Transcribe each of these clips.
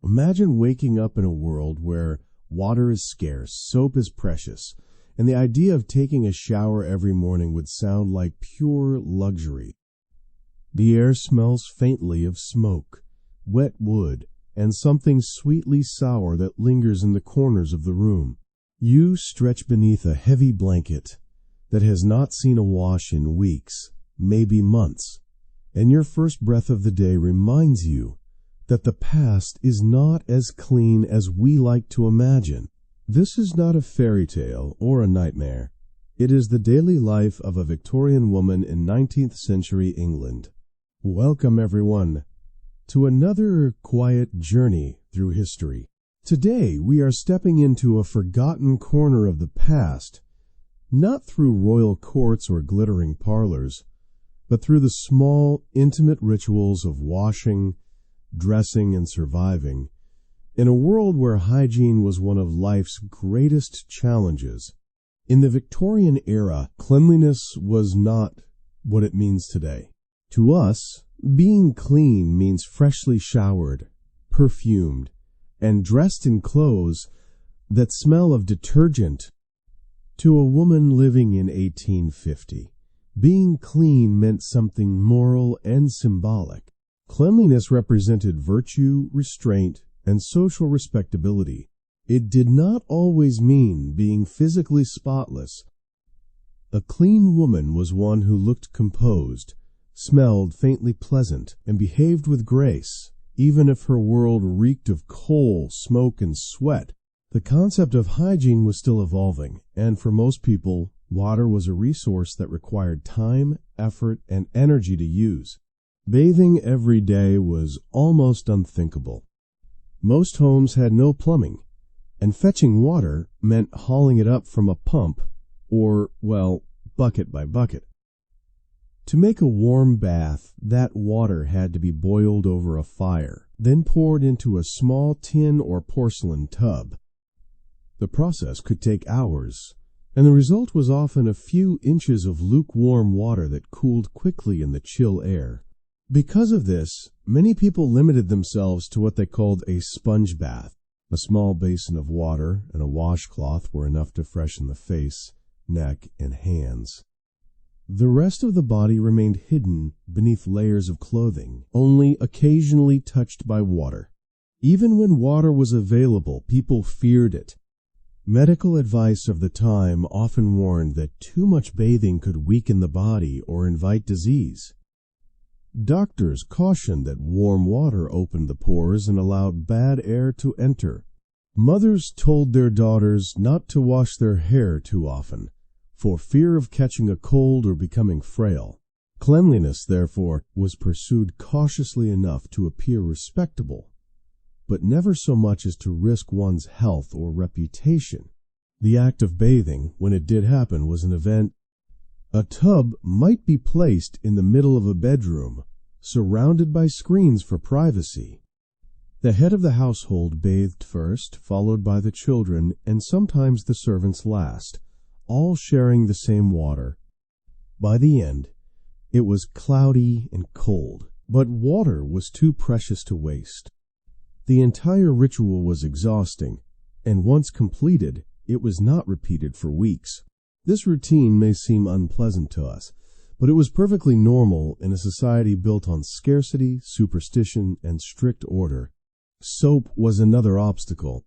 Imagine waking up in a world where water is scarce, soap is precious, and the idea of taking a shower every morning would sound like pure luxury. The air smells faintly of smoke, wet wood, and something sweetly sour that lingers in the corners of the room. You stretch beneath a heavy blanket that has not seen a wash in weeks, maybe months, and your first breath of the day reminds you that the past is not as clean as we like to imagine. This is not a fairy tale or a nightmare. It is the daily life of a Victorian woman in 19th century England. Welcome, everyone, to another quiet journey through history. Today, we are stepping into a forgotten corner of the past, not through royal courts or glittering parlors, but through the small, intimate rituals of washing, dressing, and surviving, in a world where hygiene was one of life's greatest challenges. In the Victorian era, cleanliness was not what it means today. To us, being clean means freshly showered, perfumed, and dressed in clothes that smell of detergent. To a woman living in 1850, being clean meant something moral and symbolic. Cleanliness represented virtue, restraint, and social respectability. It did not always mean being physically spotless. A clean woman was one who looked composed, smelled faintly pleasant, and behaved with grace, even if her world reeked of coal, smoke, and sweat. The concept of hygiene was still evolving, and for most people, water was a resource that required time, effort, and energy to use. Bathing every day was almost unthinkable. Most homes had no plumbing, and fetching water meant hauling it up from a pump, or, well, bucket by bucket. To make a warm bath, that water had to be boiled over a fire, then poured into a small tin or porcelain tub. The process could take hours, and the result was often a few inches of lukewarm water that cooled quickly in the chill air. Because of this, many people limited themselves to what they called a sponge bath. A small basin of water and a washcloth were enough to freshen the face, neck, and hands. The rest of the body remained hidden beneath layers of clothing, only occasionally touched by water. Even when water was available, people feared it. Medical advice of the time often warned that too much bathing could weaken the body or invite disease. Doctors cautioned that warm water opened the pores and allowed bad air to enter. Mothers told their daughters not to wash their hair too often, for fear of catching a cold or becoming frail. Cleanliness, therefore, was pursued cautiously enough to appear respectable, but never so much as to risk one's health or reputation. The act of bathing, when it did happen, was an event. A tub might be placed in the middle of a bedroom, surrounded by screens for privacy. The head of the household bathed first, followed by the children, and sometimes the servants last, all sharing the same water. By the end, it was cloudy and cold, but water was too precious to waste. The entire ritual was exhausting, and once completed, it was not repeated for weeks. This routine may seem unpleasant to us, but it was perfectly normal in a society built on scarcity, superstition, and strict order. Soap was another obstacle.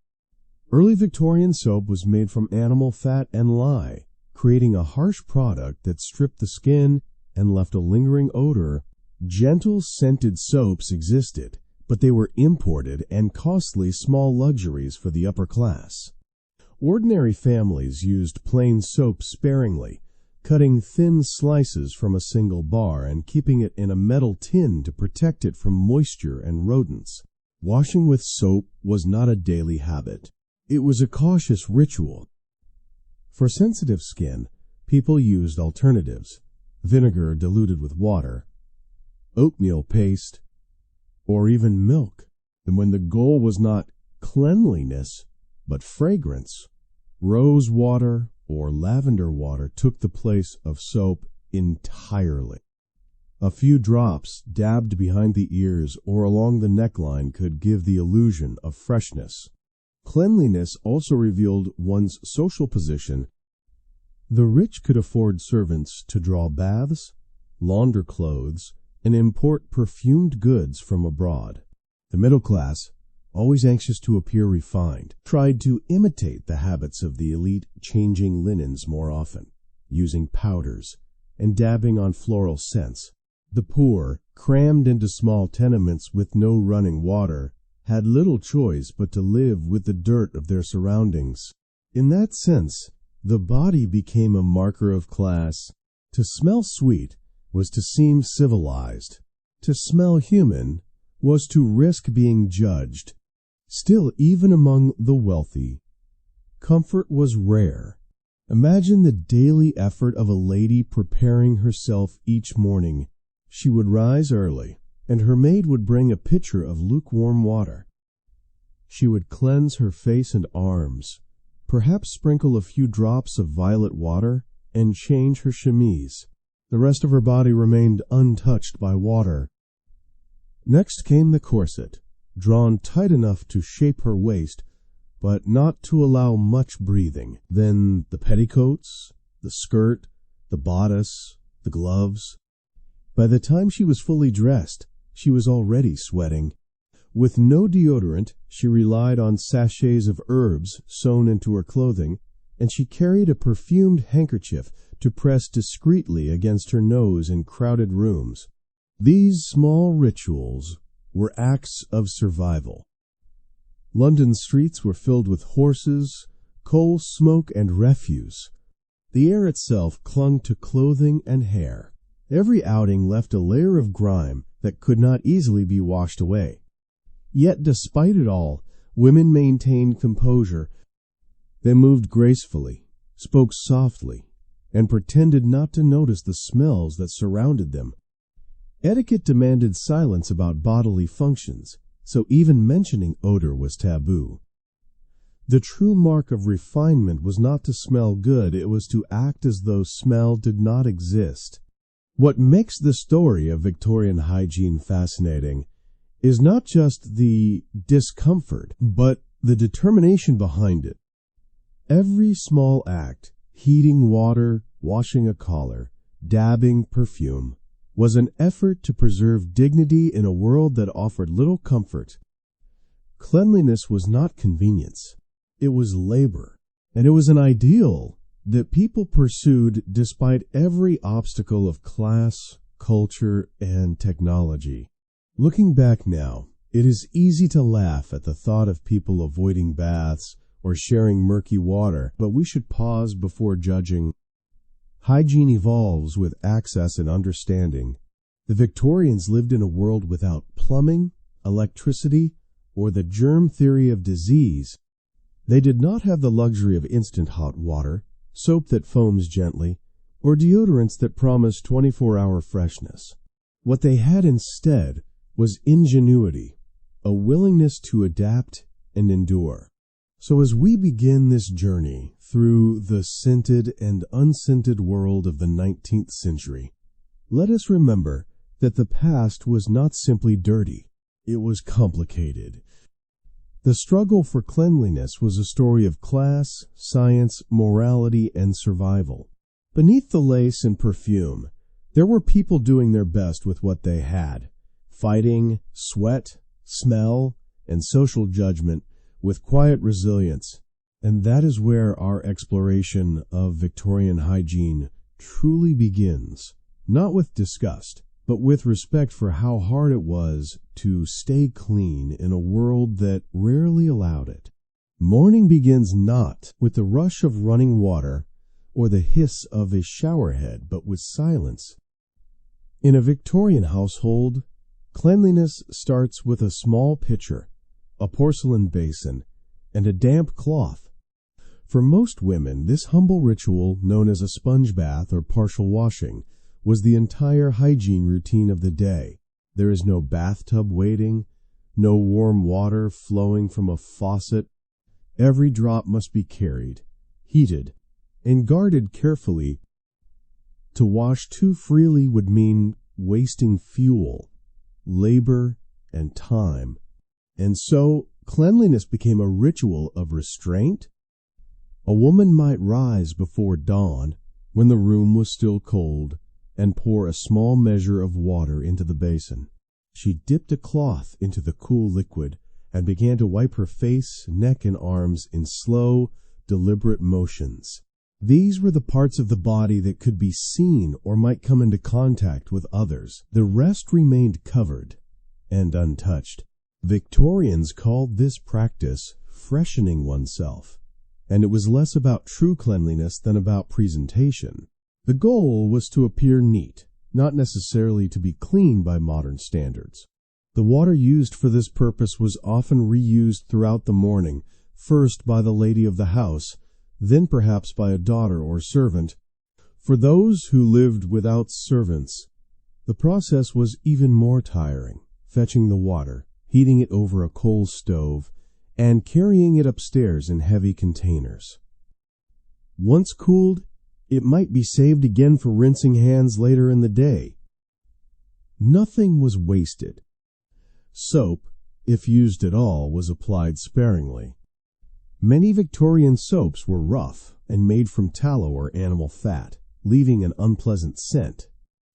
Early Victorian soap was made from animal fat and lye, creating a harsh product that stripped the skin and left a lingering odor. Gentle scented soaps existed, but they were imported and costly small luxuries for the upper class. Ordinary families used plain soap sparingly, cutting thin slices from a single bar and keeping it in a metal tin to protect it from moisture and rodents. Washing with soap was not a daily habit. It was a cautious ritual. For sensitive skin, people used alternatives: vinegar diluted with water, oatmeal paste, or even milk. And when the goal was not cleanliness, but fragrance, rosewater or lavender water took the place of soap entirely. A few drops dabbed behind the ears or along the neckline could give the illusion of freshness. Cleanliness also revealed one's social position. The rich could afford servants to draw baths, launder clothes, and import perfumed goods from abroad. The middle class, always anxious to appear refined, tried to imitate the habits of the elite, changing linens more often, using powders, and dabbing on floral scents. The poor, crammed into small tenements with no running water, had little choice but to live with the dirt of their surroundings. In that sense, the body became a marker of class. To smell sweet was to seem civilized. To smell human was to risk being judged. Still, even among the wealthy, comfort was rare. Imagine the daily effort of a lady preparing herself each morning. She would rise early, and her maid would bring a pitcher of lukewarm water. She would cleanse her face and arms, perhaps sprinkle a few drops of violet water, and change her chemise. The rest of her body remained untouched by water. Next came the corset, drawn tight enough to shape her waist, but not to allow much breathing. Then the petticoats, the skirt, the bodice, the gloves. By the time she was fully dressed, she was already sweating. With no deodorant, she relied on sachets of herbs sewn into her clothing, and she carried a perfumed handkerchief to press discreetly against her nose in crowded rooms. These small rituals were acts of survival. London streets were filled with horses, coal smoke, and refuse. The air itself clung to clothing and hair. Every outing left a layer of grime that could not easily be washed away. Yet, despite it all, women maintained composure. They moved gracefully, spoke softly, and pretended not to notice the smells that surrounded them. Etiquette demanded silence about bodily functions, so even mentioning odor was taboo. The true mark of refinement was not to smell good, it was to act as though smell did not exist. What makes the story of Victorian hygiene fascinating is not just the discomfort, but the determination behind it. Every small act, heating water, washing a collar, dabbing perfume, was an effort to preserve dignity in a world that offered little comfort. Cleanliness was not convenience. It was labor, and it was an ideal that people pursued despite every obstacle of class, culture, and technology. Looking back now, it is easy to laugh at the thought of people avoiding baths or sharing murky water, but we should pause before judging. Hygiene evolves with access and understanding. The Victorians lived in a world without plumbing, electricity, or the germ theory of disease. They did not have the luxury of instant hot water, soap that foams gently, or deodorants that promise 24-hour freshness. What they had instead was ingenuity, a willingness to adapt and endure. So as we begin this journey through the scented and unscented world of the 19th century, let us remember that the past was not simply dirty, it was complicated. The struggle for cleanliness was a story of class, science, morality, and survival. Beneath the lace and perfume, there were people doing their best with what they had, fighting sweat, smell, and social judgment with quiet resilience. And that is where our exploration of Victorian hygiene truly begins, not with disgust, but with respect for how hard it was to stay clean in a world that rarely allowed it. Morning begins not with the rush of running water or the hiss of a shower head, but with silence. In a Victorian household, cleanliness starts with a small pitcher, a porcelain basin, and a damp cloth. For most women, this humble ritual, known as a sponge bath or partial washing, was the entire hygiene routine of the day. There is no bathtub waiting, no warm water flowing from a faucet. Every drop must be carried, heated, and guarded carefully. To wash too freely would mean wasting fuel, labor, and time. And so, cleanliness became a ritual of restraint. A woman might rise before dawn, when the room was still cold, and pour a small measure of water into the basin. She dipped a cloth into the cool liquid and began to wipe her face, neck, and arms in slow, deliberate motions. These were the parts of the body that could be seen or might come into contact with others. The rest remained covered and untouched. Victorians called this practice freshening oneself, and it was less about true cleanliness than about presentation. The goal was to appear neat, not necessarily to be clean by modern standards. The water used for this purpose was often reused throughout the morning, first by the lady of the house, then perhaps by a daughter or servant. For those who lived without servants, the process was even more tiring, fetching the water, heating it over a coal stove, and carrying it upstairs in heavy containers. Once cooled, it might be saved again for rinsing hands later in the day. Nothing was wasted. Soap, if used at all, was applied sparingly. Many Victorian soaps were rough and made from tallow or animal fat, leaving an unpleasant scent.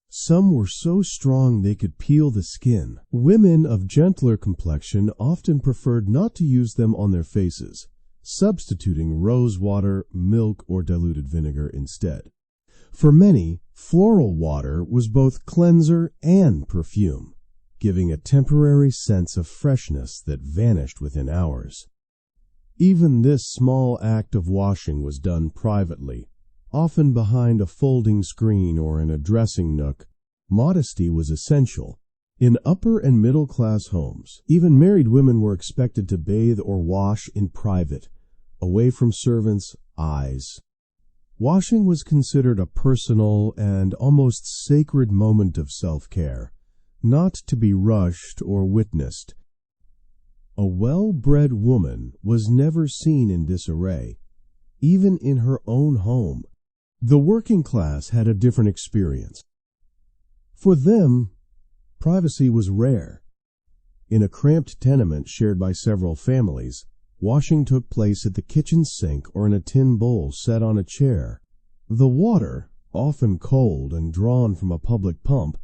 Some were so strong they could peel the skin. Women of gentler complexion often preferred not to use them on their faces, substituting rosewater, milk, or diluted vinegar instead. For many, floral water was both cleanser and perfume, giving a temporary sense of freshness that vanished within hours. Even this small act of washing was done privately, often behind a folding screen or in a dressing nook. Modesty was essential. In upper and middle class homes, even married women were expected to bathe or wash in private, away from servants' eyes. Washing was considered a personal and almost sacred moment of self-care, not to be rushed or witnessed. A well-bred woman was never seen in disarray, even in her own home. The working class had a different experience. For them, privacy was rare. In a cramped tenement shared by several families, washing took place at the kitchen sink or in a tin bowl set on a chair. The water, often cold and drawn from a public pump,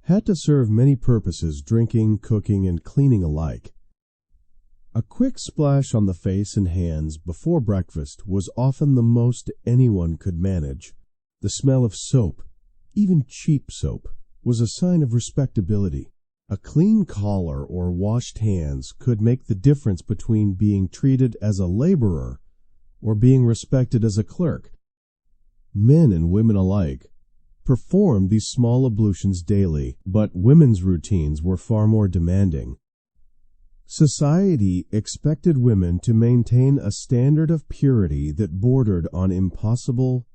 had to serve many purposes, drinking, cooking, and cleaning alike. A quick splash on the face and hands before breakfast was often the most anyone could manage. The smell of soap, even cheap soap, was a sign of respectability. A clean collar or washed hands could make the difference between being treated as a laborer or being respected as a clerk. Men and women alike performed these small ablutions daily, but women's routines were far more demanding. Society expected women to maintain a standard of purity that bordered on impossible.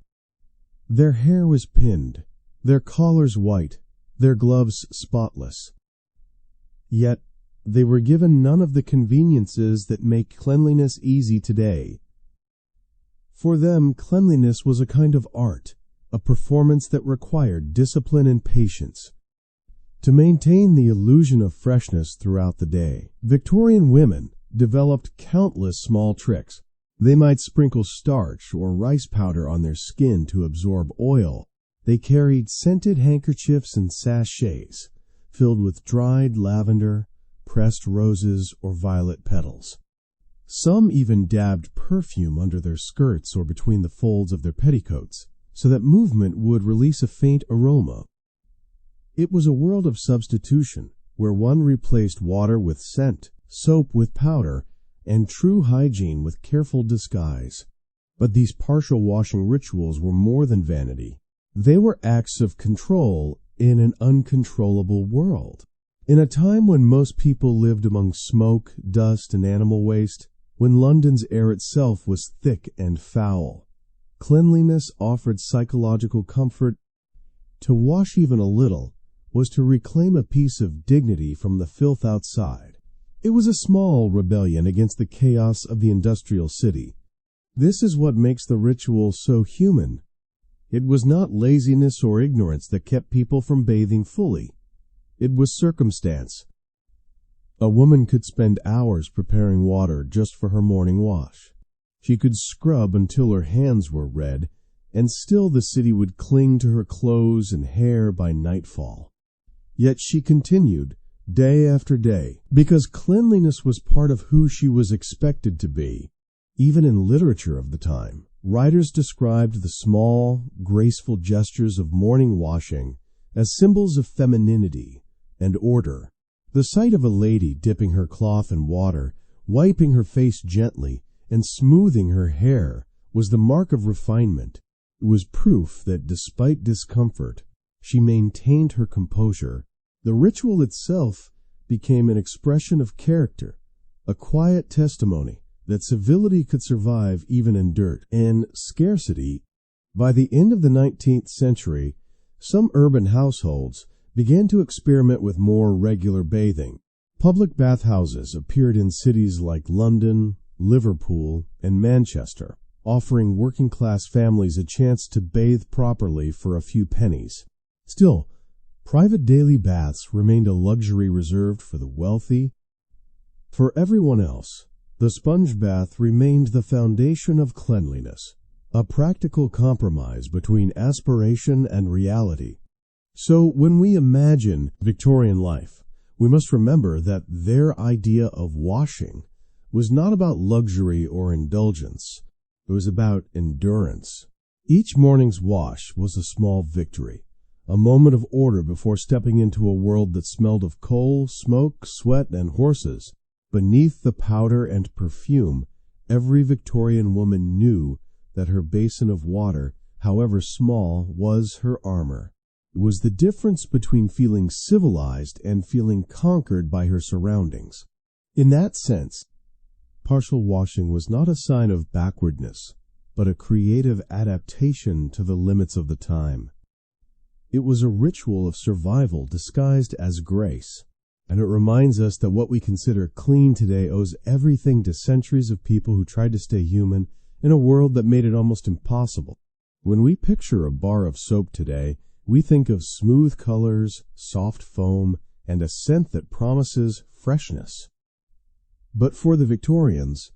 Their hair was pinned, their collars white, their gloves spotless. Yet they were given none of the conveniences that make cleanliness easy today. For them, cleanliness was a kind of art, a performance that required discipline and patience. To maintain the illusion of freshness throughout the day, Victorian women developed countless small tricks. They might sprinkle starch or rice powder on their skin to absorb oil. They carried scented handkerchiefs and sachets filled with dried lavender, pressed roses, or violet petals. Some even dabbed perfume under their skirts or between the folds of their petticoats, so that movement would release a faint aroma. It was a world of substitution, where one replaced water with scent, soap with powder, and true hygiene with careful disguise. But these partial washing rituals were more than vanity. They were acts of control in an uncontrollable world. In a time when most people lived among smoke, dust, and animal waste, when London's air itself was thick and foul, cleanliness offered psychological comfort. To wash even a little was to reclaim a piece of dignity from the filth outside. It was a small rebellion against the chaos of the industrial city. This is what makes the ritual so human. It was not laziness or ignorance that kept people from bathing fully. It was circumstance. A woman could spend hours preparing water just for her morning wash. She could scrub until her hands were red, and still the city would cling to her clothes and hair by nightfall. Yet she continued, day after day, because cleanliness was part of who she was expected to be. Even in literature of the time, writers described the small, graceful gestures of morning washing as symbols of femininity and order. The sight of a lady dipping her cloth in water, wiping her face gently, and smoothing her hair was the mark of refinement. It was proof that despite discomfort, she maintained her composure. The ritual itself became an expression of character, a quiet testimony that civility could survive even in dirt and scarcity. By the end of the 19th century, some urban households began to experiment with more regular bathing. Public bathhouses appeared in cities like London, Liverpool, and Manchester, offering working-class families a chance to bathe properly for a few pennies. Still, private daily baths remained a luxury reserved for the wealthy. For everyone else, the sponge bath remained the foundation of cleanliness, a practical compromise between aspiration and reality. So when we imagine Victorian life, we must remember that their idea of washing was not about luxury or indulgence. It was about endurance. Each morning's wash was a small victory, a moment of order before stepping into a world that smelled of coal, smoke, sweat, and horses. Beneath the powder and perfume, every Victorian woman knew that her basin of water, however small, was her armor. It was the difference between feeling civilized and feeling conquered by her surroundings. In that sense, partial washing was not a sign of backwardness, but a creative adaptation to the limits of the time. It was a ritual of survival disguised as grace, and it reminds us that what we consider clean today owes everything to centuries of people who tried to stay human in a world that made it almost impossible. When we picture a bar of soap today, we think of smooth colors, soft foam, and a scent that promises freshness. But for the Victorians,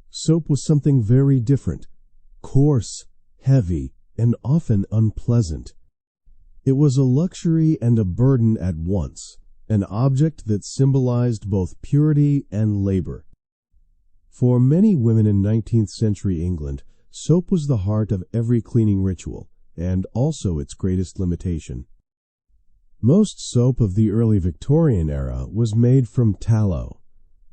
soap was something very different, coarse, heavy, and often unpleasant. It was a luxury and a burden at once, an object that symbolized both purity and labor. For many women in 19th century England, soap was the heart of every cleaning ritual, and also its greatest limitation. Most soap of the early Victorian era was made from tallow,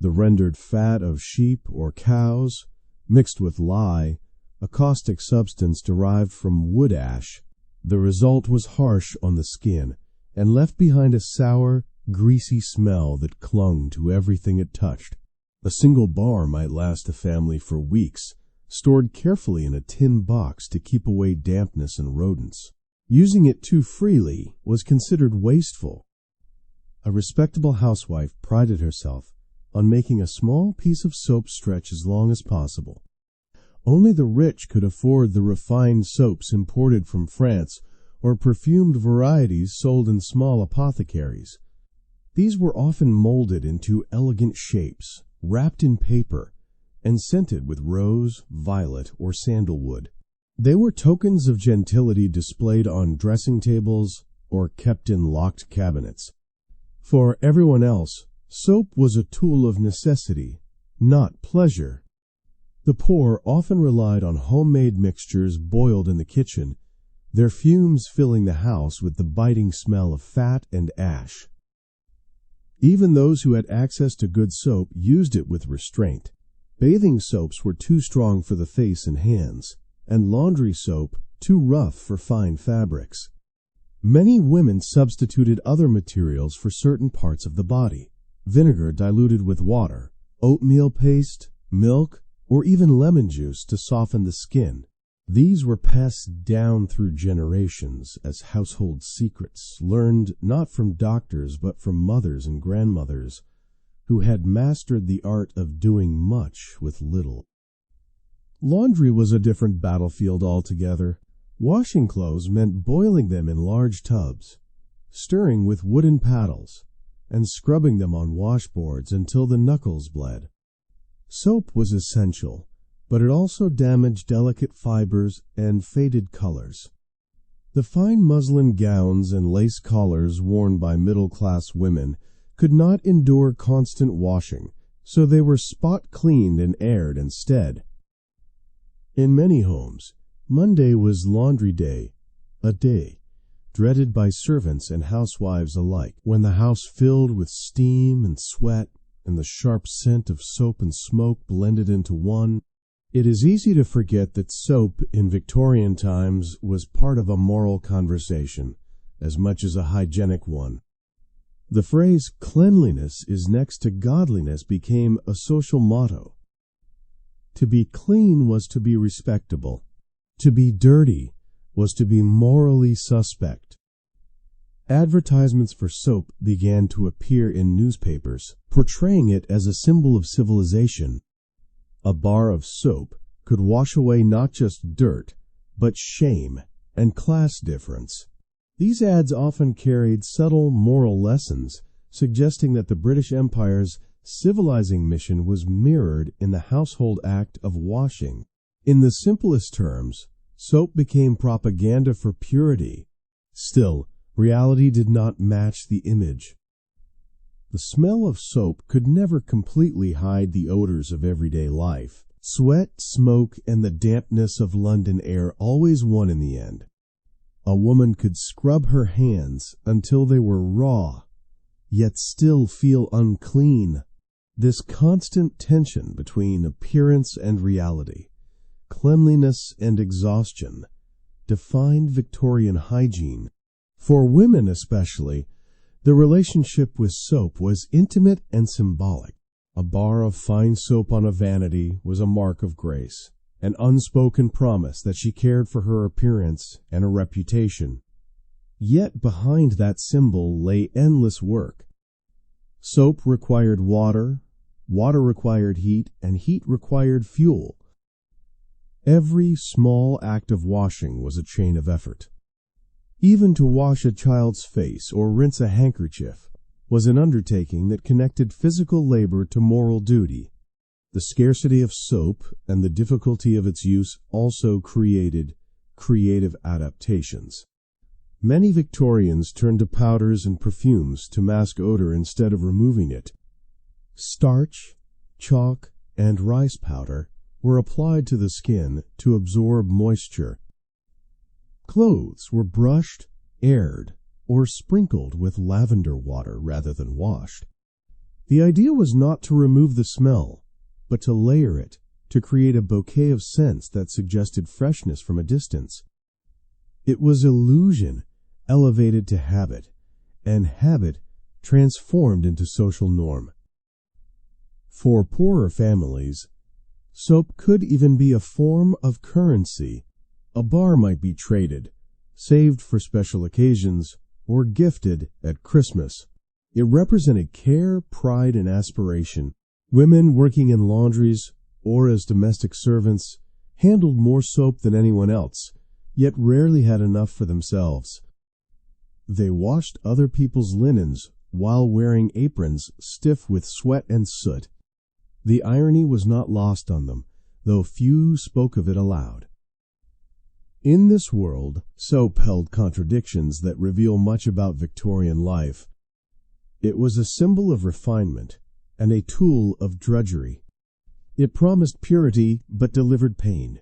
the rendered fat of sheep or cows, mixed with lye, a caustic substance derived from wood ash. The result was harsh on the skin, and left behind a sour, greasy smell that clung to everything it touched. A single bar might last a family for weeks, stored carefully in a tin box to keep away dampness and rodents. Using it too freely was considered wasteful. A respectable housewife prided herself on making a small piece of soap stretch as long as possible. Only the rich could afford the refined soaps imported from France or perfumed varieties sold in small apothecaries. These were often molded into elegant shapes, wrapped in paper, and scented with rose, violet, or sandalwood. They were tokens of gentility displayed on dressing tables or kept in locked cabinets. For everyone else, soap was a tool of necessity, not pleasure. The poor often relied on homemade mixtures boiled in the kitchen, their fumes filling the house with the biting smell of fat and ash. Even those who had access to good soap used it with restraint. Bathing soaps were too strong for the face and hands, and laundry soap too rough for fine fabrics. Many women substituted other materials for certain parts of the body: vinegar diluted with water, oatmeal paste, milk, or even lemon juice to soften the skin. These were passed down through generations as household secrets, learned not from doctors but from mothers and grandmothers who had mastered the art of doing much with little. Laundry was a different battlefield altogether. Washing clothes meant boiling them in large tubs, stirring with wooden paddles, and scrubbing them on washboards until the knuckles bled. Soap was essential, but it also damaged delicate fibers and faded colors. The fine muslin gowns and lace collars worn by middle-class women could not endure constant washing, so they were spot-cleaned and aired instead. In many homes, Monday was laundry day, a day dreaded by servants and housewives alike, when the house filled with steam and sweat and the sharp scent of soap and smoke blended into one. It is easy to forget that soap in Victorian times was part of a moral conversation, as much as a hygienic one. The phrase "cleanliness is next to godliness" became a social motto. To be clean was to be respectable. To be dirty was to be morally suspect. Advertisements for soap began to appear in newspapers, portraying it as a symbol of civilization. A bar of soap could wash away not just dirt, but shame and class difference. These ads often carried subtle moral lessons, suggesting that the British Empire's civilizing mission was mirrored in the household act of washing. In the simplest terms, soap became propaganda for purity. Still, reality did not match the image. The smell of soap could never completely hide the odors of everyday life. Sweat, smoke, and the dampness of London air always won in the end. A woman could scrub her hands until they were raw, yet still feel unclean. This constant tension between appearance and reality, cleanliness and exhaustion, defined Victorian hygiene. For women especially, the relationship with soap was intimate and symbolic. A bar of fine soap on a vanity was a mark of grace, an unspoken promise that she cared for her appearance and her reputation. Yet behind that symbol lay endless work. Soap required water, water required heat, and heat required fuel. Every small act of washing was a chain of effort. Even to wash a child's face or rinse a handkerchief was an undertaking that connected physical labor to moral duty. The scarcity of soap and the difficulty of its use also created creative adaptations. Many Victorians turned to powders and perfumes to mask odor instead of removing it. Starch, chalk, and rice powder were applied to the skin to absorb moisture. Clothes were brushed, aired, or sprinkled with lavender water rather than washed. The idea was not to remove the smell, but to layer it, to create a bouquet of scents that suggested freshness from a distance. It was illusion elevated to habit, and habit transformed into social norm. For poorer families, soap could even be a form of currency. A bar might be traded, saved for special occasions, or gifted at Christmas. It represented care, pride, and aspiration. Women working in laundries or as domestic servants handled more soap than anyone else, yet rarely had enough for themselves. They washed other people's linens while wearing aprons stiff with sweat and soot. The irony was not lost on them, though few spoke of it aloud. In this world, soap held contradictions that reveal much about Victorian life. It was a symbol of refinement and a tool of drudgery. It promised purity but delivered pain.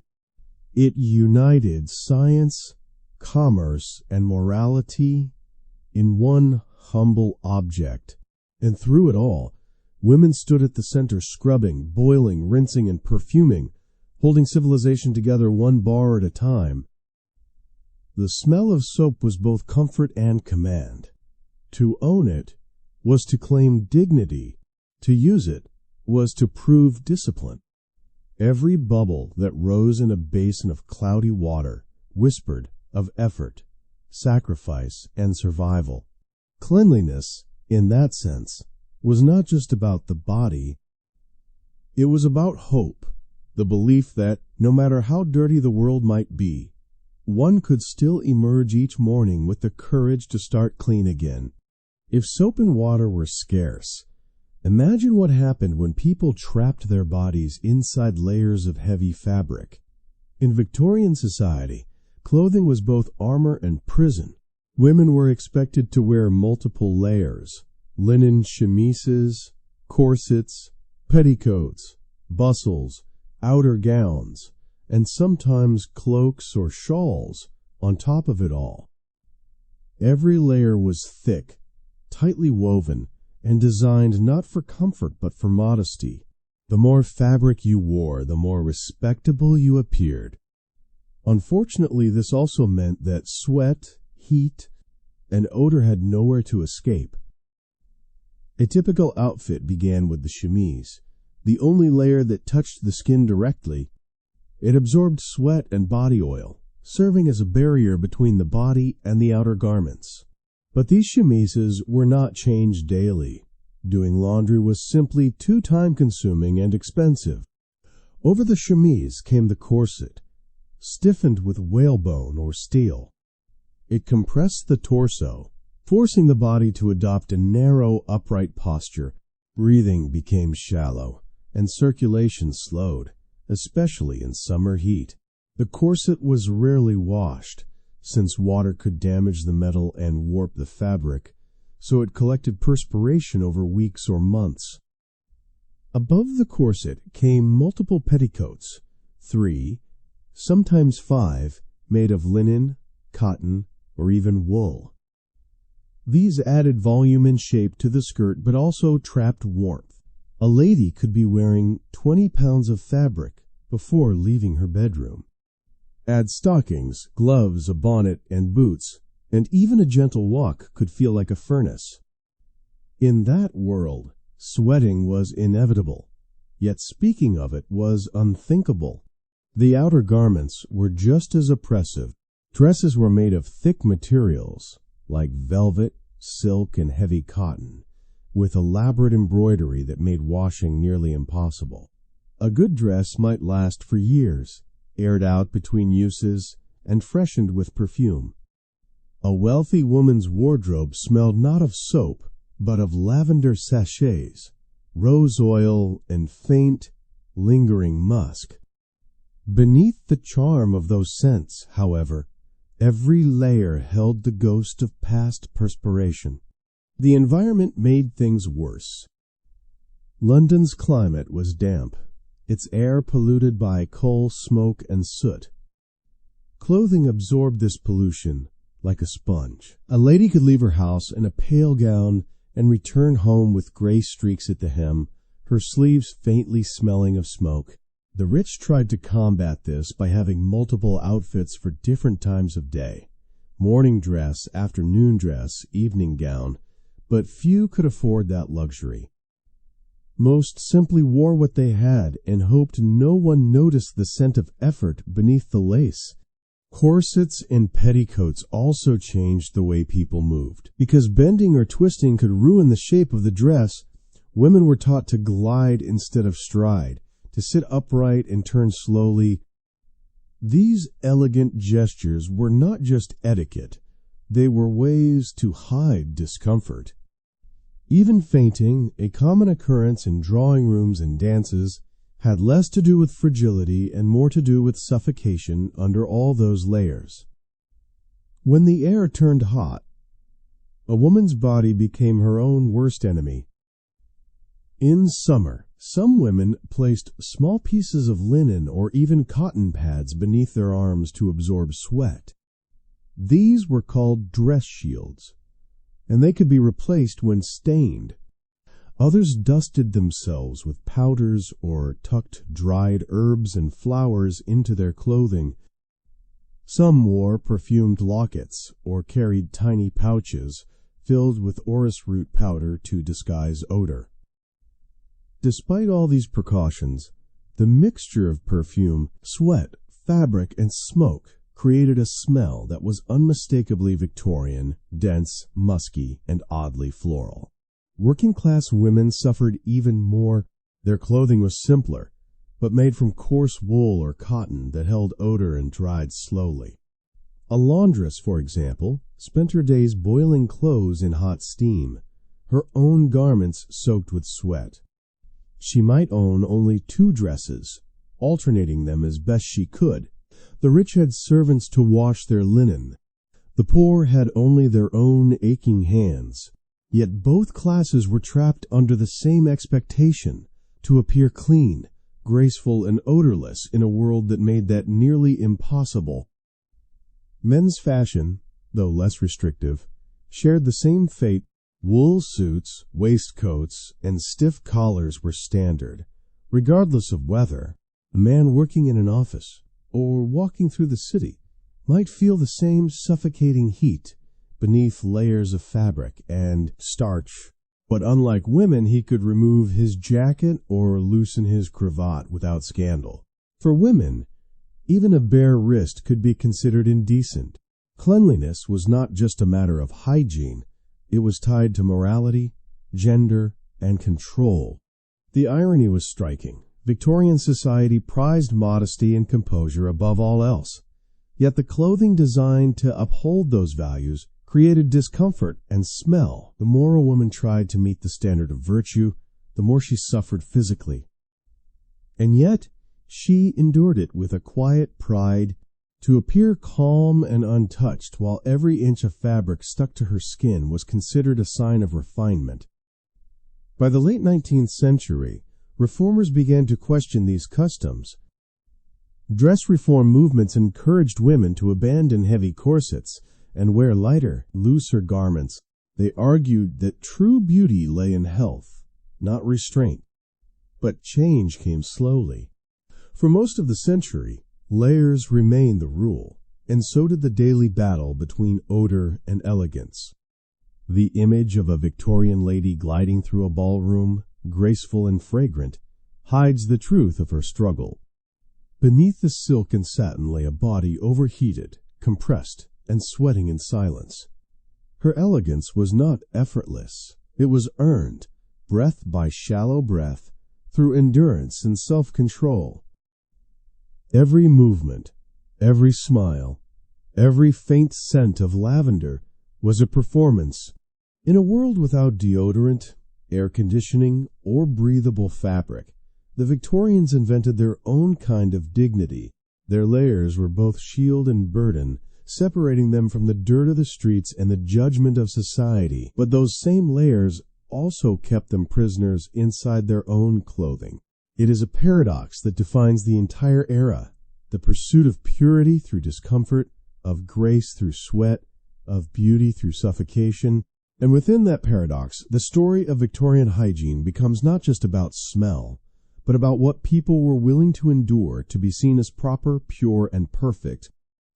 It united science, commerce, and morality in one humble object. And through it all, women stood at the center, scrubbing, boiling, rinsing, and perfuming, holding civilization together one bar at a time. The smell of soap was both comfort and command. To own it was to claim dignity. To use it was to prove discipline. Every bubble that rose in a basin of cloudy water whispered of effort, sacrifice, and survival. Cleanliness, in that sense, was not just about the body. It was about hope, the belief that no matter how dirty the world might be, one could still emerge each morning with the courage to start clean again. If soap and water were scarce, imagine what happened when people trapped their bodies inside layers of heavy fabric. In Victorian society, clothing was both armor and prison. Women were expected to wear multiple layers: linen chemises, corsets, petticoats, bustles, outer gowns, and sometimes cloaks or shawls on top of it all. Every layer was thick, tightly woven, and designed not for comfort but for modesty. The more fabric you wore, the more respectable you appeared. Unfortunately, this also meant that sweat, heat, and odor had nowhere to escape. A typical outfit began with the chemise, the only layer that touched the skin directly. It absorbed sweat and body oil, serving as a barrier between the body and the outer garments. But these chemises were not changed daily. Doing laundry was simply too time-consuming and expensive. Over the chemise came the corset, stiffened with whalebone or steel. It compressed the torso, forcing the body to adopt a narrow, upright posture. Breathing became shallow, and circulation slowed, especially in summer heat. The corset was rarely washed, since water could damage the metal and warp the fabric, so it collected perspiration over weeks or months. Above the corset came multiple petticoats, 3, sometimes 5, made of linen, cotton, or even wool. These added volume and shape to the skirt but also trapped warmth. A lady could be wearing 20 pounds of fabric before leaving her bedroom. Add stockings, gloves, a bonnet, and boots, and even a gentle walk could feel like a furnace. In that world, sweating was inevitable, yet speaking of it was unthinkable. The outer garments were just as oppressive. Dresses were made of thick materials, like velvet, silk, and heavy cotton, with elaborate embroidery that made washing nearly impossible. A good dress might last for years, aired out between uses, and freshened with perfume. A wealthy woman's wardrobe smelled not of soap, but of lavender sachets, rose oil, and faint, lingering musk. Beneath the charm of those scents, however, every layer held the ghost of past perspiration. The environment made things worse. London's climate was damp, its air polluted by coal, smoke, and soot. Clothing absorbed this pollution like a sponge. A lady could leave her house in a pale gown and return home with gray streaks at the hem, her sleeves faintly smelling of smoke. The rich tried to combat this by having multiple outfits for different times of day: morning dress, afternoon dress, evening gown, but few could afford that luxury. Most simply wore what they had and hoped no one noticed the scent of effort beneath the lace. Corsets and petticoats also changed the way people moved. Because bending or twisting could ruin the shape of the dress, women were taught to glide instead of stride, to sit upright and turn slowly. These elegant gestures were not just etiquette, they were ways to hide discomfort. Even fainting, a common occurrence in drawing rooms and dances, had less to do with fragility and more to do with suffocation under all those layers. When the air turned hot, a woman's body became her own worst enemy. In summer, some women placed small pieces of linen or even cotton pads beneath their arms to absorb sweat. These were called dress shields, and they could be replaced when stained. Others dusted themselves with powders or tucked dried herbs and flowers into their clothing. Some wore perfumed lockets or carried tiny pouches filled with orris root powder to disguise odor. Despite all these precautions, the mixture of perfume, sweat, fabric, and smoke created a smell that was unmistakably Victorian, dense, musky, and oddly floral. Working-class women suffered even more. Their clothing was simpler, but made from coarse wool or cotton that held odor and dried slowly. A laundress, for example, spent her days boiling clothes in hot steam, her own garments soaked with sweat. She might own only 2 dresses, alternating them as best she could. The rich had servants to wash their linen. The poor had only their own aching hands. Yet both classes were trapped under the same expectation, to appear clean, graceful, and odorless in a world that made that nearly impossible. Men's fashion, though less restrictive, shared the same fate. Wool suits, waistcoats, and stiff collars were standard. Regardless of weather, a man working in an office or walking through the city might feel the same suffocating heat beneath layers of fabric and starch. But unlike women, he could remove his jacket or loosen his cravat without scandal. For women, even a bare wrist could be considered indecent. Cleanliness was not just a matter of hygiene. It was tied to morality, gender, and control. The irony was striking. Victorian society prized modesty and composure above all else. Yet the clothing designed to uphold those values created discomfort and smell. The more a woman tried to meet the standard of virtue, the more she suffered physically. And yet she endured it with a quiet pride. To appear calm and untouched while every inch of fabric stuck to her skin was considered a sign of refinement. By the late 19th century, reformers began to question these customs. Dress reform movements encouraged women to abandon heavy corsets and wear lighter, looser garments. They argued that true beauty lay in health, not restraint. But change came slowly. For most of the century, layers remained the rule, and so did the daily battle between odor and elegance. The image of a Victorian lady gliding through a ballroom, graceful and fragrant, hides the truth of her struggle. Beneath the silk and satin lay a body overheated, compressed, and sweating in silence. Her elegance was not effortless. It was earned, breath by shallow breath, through endurance and self-control. Every movement, every smile, every faint scent of lavender was a performance. In a world without deodorant, air conditioning, or breathable fabric, the Victorians invented their own kind of dignity. Their layers were both shield and burden, separating them from the dirt of the streets and the judgment of society. But those same layers also kept them prisoners inside their own clothing. It is a paradox that defines the entire era, the pursuit of purity through discomfort, of grace through sweat, of beauty through suffocation. And within that paradox, the story of Victorian hygiene becomes not just about smell, but about what people were willing to endure to be seen as proper, pure, and perfect.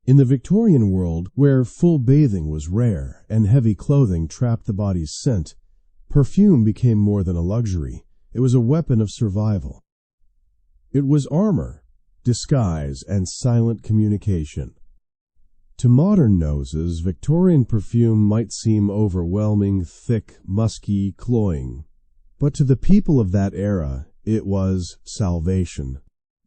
In the Victorian world, where full bathing was rare and heavy clothing trapped the body's scent, perfume became more than a luxury. It was a weapon of survival. It was armor, disguise, and silent communication. To modern noses, Victorian perfume might seem overwhelming, thick, musky, cloying. But to the people of that era, it was salvation.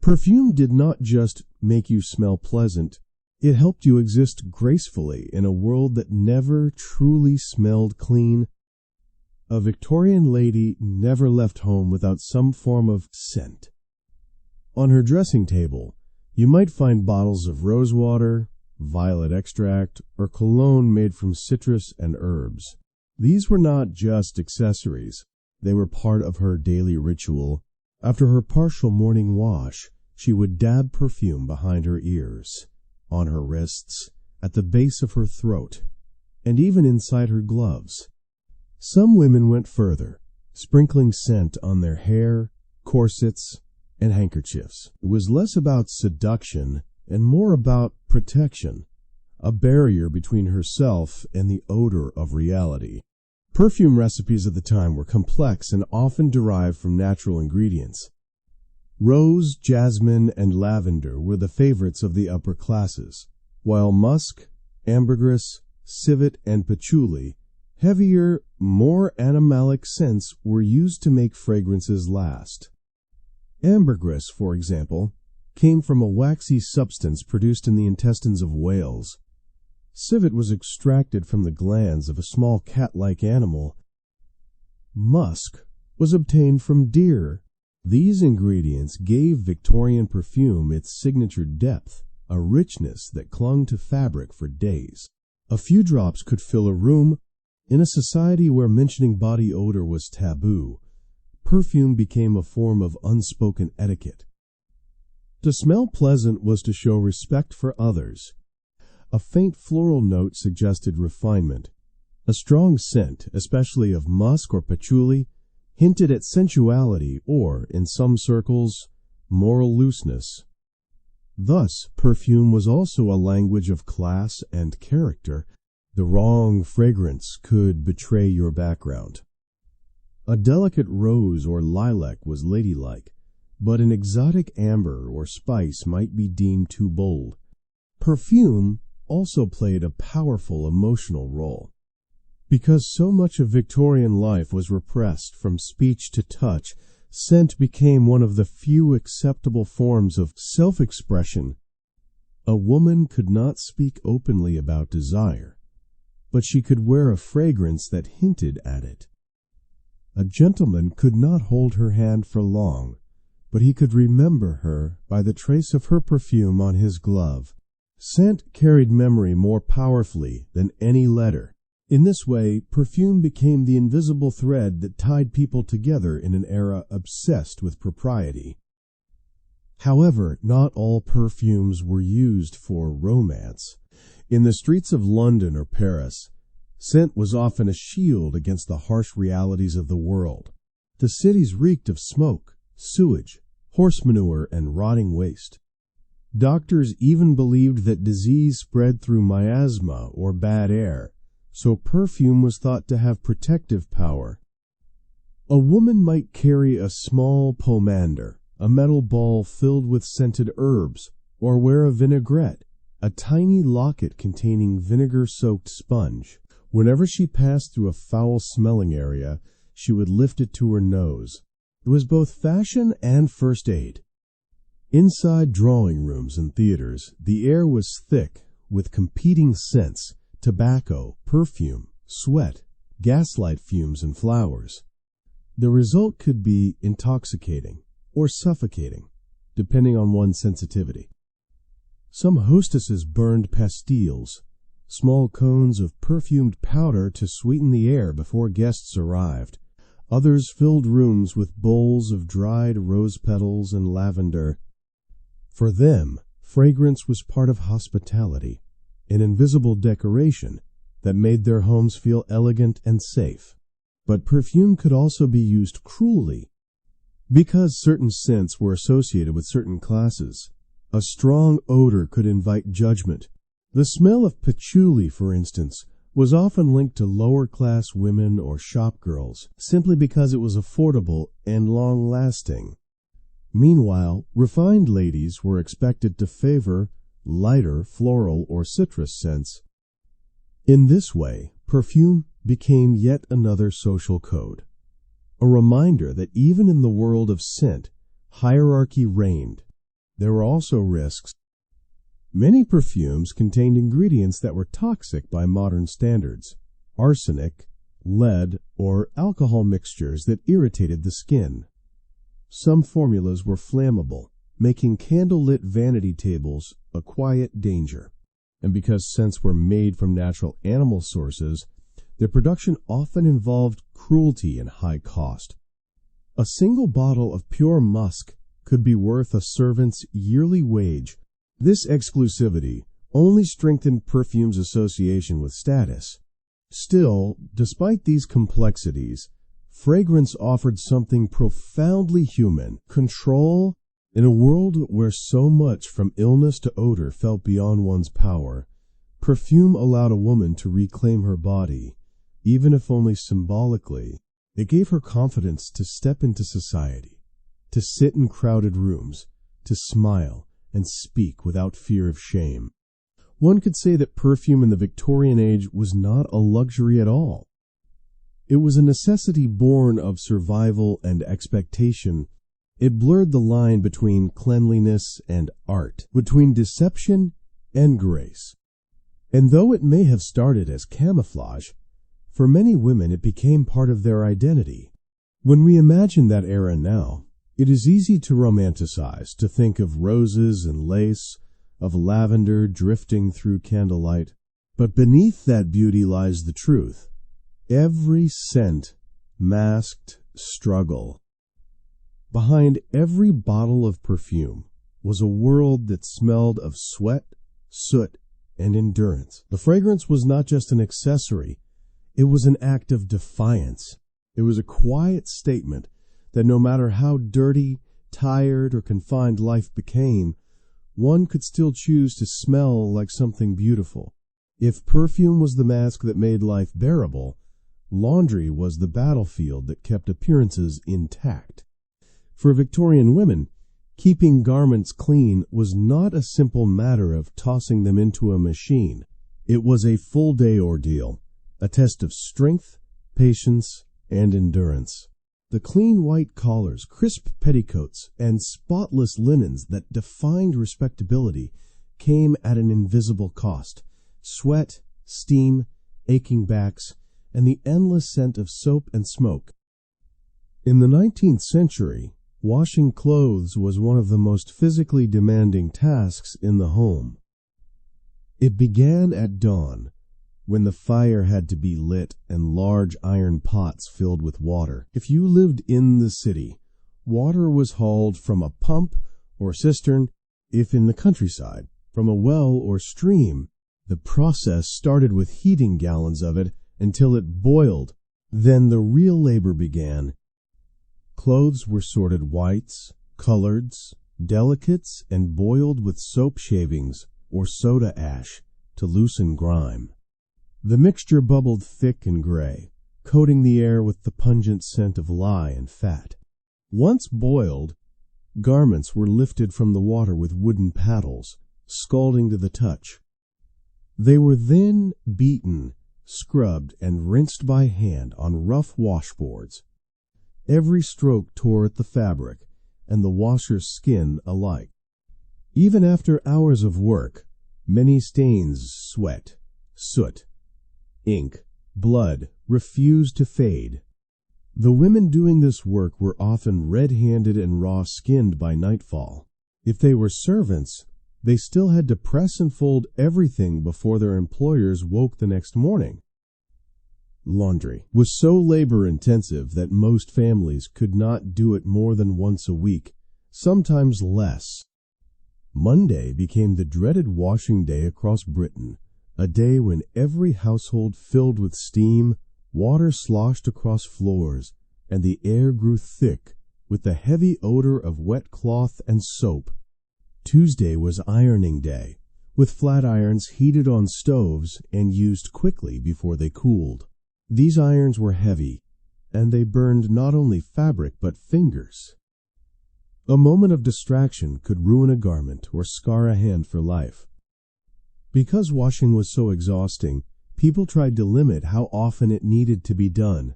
Perfume did not just make you smell pleasant. It helped you exist gracefully in a world that never truly smelled clean. A Victorian lady never left home without some form of scent. On her dressing table, you might find bottles of rosewater, violet extract, or cologne made from citrus and herbs. These were not just accessories. They were part of her daily ritual. After her partial morning wash, she would dab perfume behind her ears, on her wrists, at the base of her throat, and even inside her gloves. Some women went further, sprinkling scent on their hair, corsets, and handkerchiefs. It was less about seduction and more about protection, a barrier between herself and the odor of reality. Perfume recipes at the time were complex and often derived from natural ingredients. Rose, jasmine, and lavender were the favorites of the upper classes, while musk, ambergris, civet, and patchouli, heavier, more animalic scents, were used to make fragrances last. Ambergris, for example, came from a waxy substance produced in the intestines of whales. Civet was extracted from the glands of a small cat-like animal. Musk was obtained from deer. These ingredients gave Victorian perfume its signature depth, a richness that clung to fabric for days. A few drops could fill a room. In a society where mentioning body odor was taboo, perfume became a form of unspoken etiquette. To smell pleasant was to show respect for others. A faint floral note suggested refinement. A strong scent, especially of musk or patchouli, hinted at sensuality or, in some circles, moral looseness. Thus, perfume was also a language of class and character. The wrong fragrance could betray your background. A delicate rose or lilac was ladylike, but an exotic amber or spice might be deemed too bold. Perfume also played a powerful emotional role. Because so much of Victorian life was repressed from speech to touch, scent became one of the few acceptable forms of self-expression. A woman could not speak openly about desire, but she could wear a fragrance that hinted at it. A gentleman could not hold her hand for long, but he could remember her by the trace of her perfume on his glove. Scent carried memory more powerfully than any letter. In this way, perfume became the invisible thread that tied people together in an era obsessed with propriety. However, not all perfumes were used for romance. In the streets of London or Paris, scent was often a shield against the harsh realities of the world. The cities reeked of smoke, sewage, horse manure, and rotting waste. Doctors even believed that disease spread through miasma or bad air, so perfume was thought to have protective power. A woman might carry a small pomander, a metal ball filled with scented herbs, or wear a vinaigrette, a tiny locket containing vinegar-soaked sponge. Whenever she passed through a foul-smelling area, she would lift it to her nose. It was both fashion and first aid. Inside drawing rooms and theaters, the air was thick with competing scents: tobacco, perfume, sweat, gaslight fumes, and flowers. The result could be intoxicating or suffocating, depending on one's sensitivity. Some hostesses burned pastilles, small cones of perfumed powder to sweeten the air before guests arrived. Others filled rooms with bowls of dried rose petals and lavender. For them, fragrance was part of hospitality, an invisible decoration that made their homes feel elegant and safe. But perfume could also be used cruelly. Because certain scents were associated with certain classes, a strong odor could invite judgment. The smell of patchouli, for instance, was often linked to lower-class women or shopgirls, simply because it was affordable and long-lasting. Meanwhile, refined ladies were expected to favor lighter floral or citrus scents. In this way, perfume became yet another social code, a reminder that even in the world of scent, hierarchy reigned. There were also risks. Many perfumes contained ingredients that were toxic by modern standards: arsenic, lead, or alcohol mixtures that irritated the skin. Some formulas were flammable, making candle-lit vanity tables a quiet danger. And because scents were made from natural animal sources, their production often involved cruelty and high cost. A single bottle of pure musk could be worth a servant's yearly wage. This exclusivity only strengthened perfume's association with status. Still, despite these complexities, fragrance offered something profoundly human: control. In a world where so much from illness to odor felt beyond one's power, perfume allowed a woman to reclaim her body, even if only symbolically. It gave her confidence to step into society, to sit in crowded rooms, to smile and speak without fear of shame. One could say that perfume in the Victorian age was not a luxury at all. It was a necessity born of survival and expectation. It blurred the line between cleanliness and art, between deception and grace. And though it may have started as camouflage, for many women it became part of their identity. When we imagine that era now, it is easy to romanticize, to think of roses and lace, of lavender drifting through candlelight. But beneath that beauty lies the truth. Every scent masked struggle. Behind every bottle of perfume was a world that smelled of sweat, soot, and endurance. The fragrance was not just an accessory, it was an act of defiance. It was a quiet statement that no matter how dirty, tired, or confined life became, one could still choose to smell like something beautiful. If perfume was the mask that made life bearable, laundry was the battlefield that kept appearances intact. For Victorian women, keeping garments clean was not a simple matter of tossing them into a machine. It was a full-day ordeal, a test of strength, patience, and endurance. The clean white collars, crisp petticoats, and spotless linens that defined respectability came at an invisible cost. Sweat, steam, aching backs, and the endless scent of soap and smoke. In the 19th century, washing clothes was one of the most physically demanding tasks in the home. It began at dawn, when the fire had to be lit and large iron pots filled with water. If you lived in the city, water was hauled from a pump or cistern. If in the countryside, from a well or stream. The process started with heating gallons of it until it boiled. Then the real labor began. Clothes were sorted whites, coloreds, delicates, and boiled with soap shavings or soda ash to loosen grime. The mixture bubbled thick and gray, coating the air with the pungent scent of lye and fat. Once boiled, garments were lifted from the water with wooden paddles, scalding to the touch. They were then beaten, scrubbed, and rinsed by hand on rough washboards. Every stroke tore at the fabric and the washer's skin alike. Even after hours of work, many stains, sweat, soot, ink, blood refused to fade. The women doing this work were often red-handed and raw-skinned by nightfall. If they were servants, they still had to press and fold everything before their employers woke the next morning. Laundry was so labor-intensive that most families could not do it more than once a week, sometimes less. Monday became the dreaded washing day across Britain, a day when every household filled with steam, water sloshed across floors, and the air grew thick with the heavy odor of wet cloth and soap. Tuesday was ironing day, with flat irons heated on stoves and used quickly before they cooled. These irons were heavy, and they burned not only fabric but fingers. A moment of distraction could ruin a garment or scar a hand for life. Because washing was so exhausting, people tried to limit how often it needed to be done.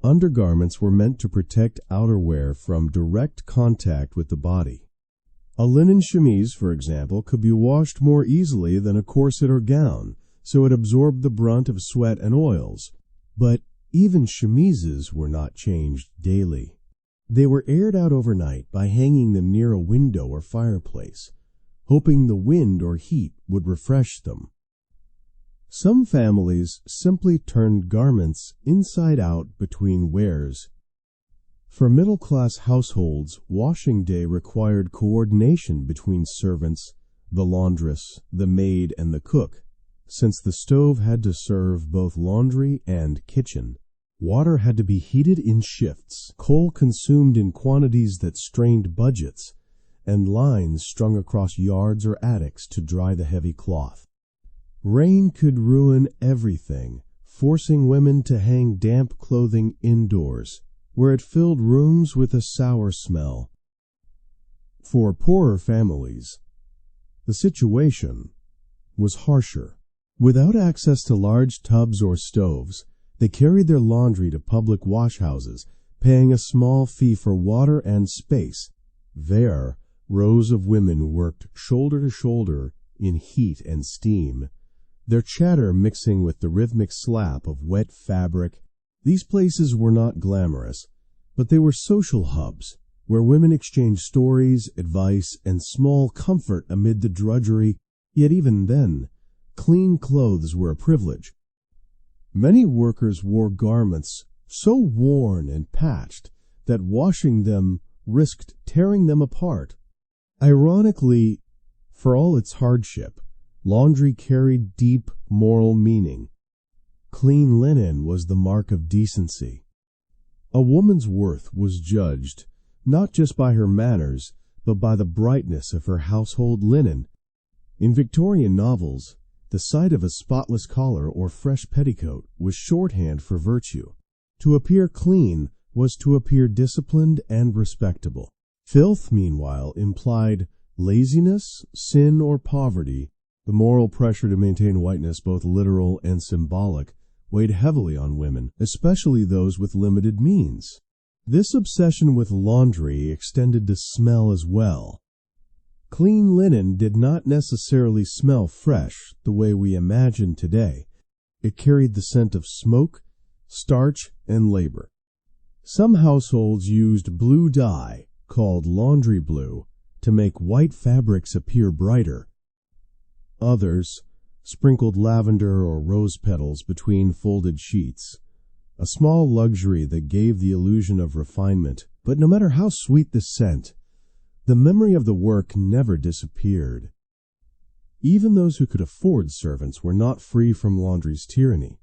Undergarments were meant to protect outerwear from direct contact with the body. A linen chemise, for example, could be washed more easily than a corset or gown, so it absorbed the brunt of sweat and oils. But even chemises were not changed daily. They were aired out overnight by hanging them near a window or fireplace, hoping the wind or heat would refresh them. Some families simply turned garments inside out between wears. For middle-class households, washing day required coordination between servants, the laundress, the maid, and the cook, since the stove had to serve both laundry and kitchen. Water had to be heated in shifts, coal consumed in quantities that strained budgets, and lines strung across yards or attics to dry the heavy cloth. Rain could ruin everything, forcing women to hang damp clothing indoors, where it filled rooms with a sour smell. For poorer families, the situation was harsher. Without access to large tubs or stoves, they carried their laundry to public washhouses, paying a small fee for water and space. There, rows of women worked shoulder to shoulder in heat and steam, their chatter mixing with the rhythmic slap of wet fabric. These places were not glamorous, but they were social hubs, where women exchanged stories, advice, and small comfort amid the drudgery. Yet even then, clean clothes were a privilege. Many workers wore garments so worn and patched that washing them risked tearing them apart. Ironically, for all its hardship, laundry carried deep moral meaning. Clean linen was the mark of decency. A woman's worth was judged not just by her manners, but by the brightness of her household linen. In Victorian novels, the sight of a spotless collar or fresh petticoat was shorthand for virtue. To appear clean was to appear disciplined and respectable. Filth, meanwhile, implied laziness, sin, or poverty. The moral pressure to maintain whiteness, both literal and symbolic, weighed heavily on women, especially those with limited means. This obsession with laundry extended to smell as well. Clean linen did not necessarily smell fresh the way we imagine today. It carried the scent of smoke, starch, and labor. Some households used blue dye, called laundry blue, to make white fabrics appear brighter. Others sprinkled lavender or rose petals between folded sheets, a small luxury that gave the illusion of refinement. But no matter how sweet the scent, the memory of the work never disappeared. Even those who could afford servants were not free from laundry's tyranny.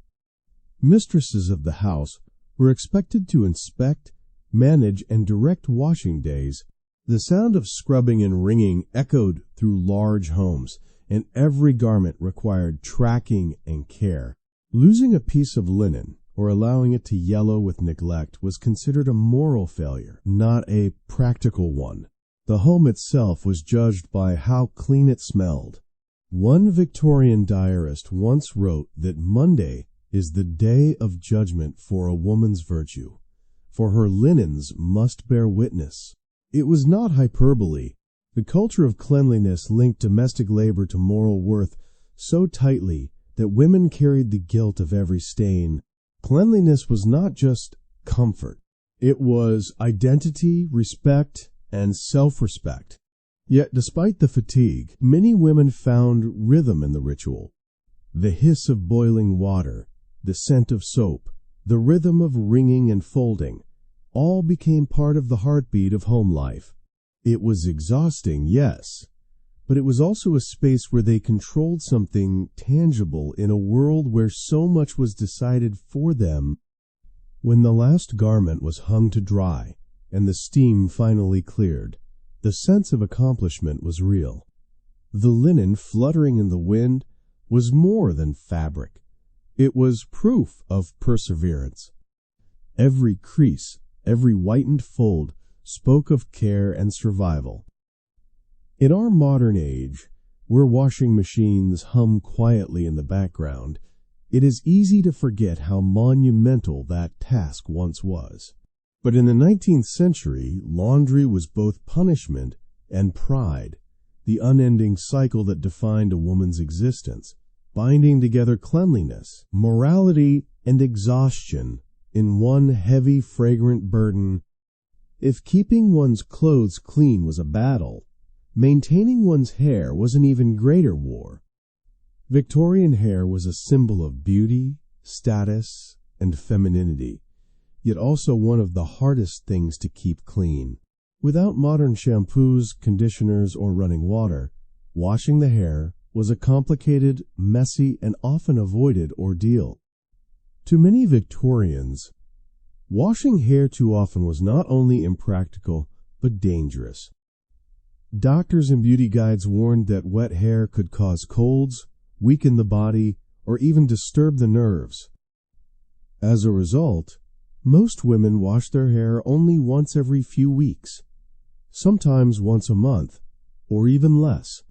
Mistresses of the house were expected to inspect, manage, and direct washing days. The sound of scrubbing and wringing echoed through large homes, and every garment required tracking and care. Losing a piece of linen or allowing it to yellow with neglect was considered a moral failure, not a practical one. The home itself was judged by how clean it smelled. One Victorian diarist once wrote that Monday is the day of judgment for a woman's virtue, for her linens must bear witness. It was not hyperbole. The culture of cleanliness linked domestic labor to moral worth so tightly that women carried the guilt of every stain. Cleanliness was not just comfort. It was identity, respect, and self-respect. Yet, despite the fatigue, many women found rhythm in the ritual. The hiss of boiling water, the scent of soap, the rhythm of wringing and folding, all became part of the heartbeat of home life. It was exhausting, yes, but it was also a space where they controlled something tangible in a world where so much was decided for them. When the last garment was hung to dry and the steam finally cleared, the sense of accomplishment was real. The linen fluttering in the wind was more than fabric. It was proof of perseverance. Every crease, every whitened fold spoke of care and survival. In our modern age, where washing machines hum quietly in the background, it is easy to forget how monumental that task once was. But in the 19th century, laundry was both punishment and pride, the unending cycle that defined a woman's existence, binding together cleanliness, morality, and exhaustion in one heavy, fragrant burden. If keeping one's clothes clean was a battle, maintaining one's hair was an even greater war. Victorian hair was a symbol of beauty, status, and femininity, yet also one of the hardest things to keep clean. Without modern shampoos, conditioners, or running water, washing the hair was a complicated, messy, and often avoided ordeal. To many Victorians, washing hair too often was not only impractical, but dangerous. Doctors and beauty guides warned that wet hair could cause colds, weaken the body, or even disturb the nerves. As a result, most women wash their hair only once every few weeks, sometimes once a month, or even less.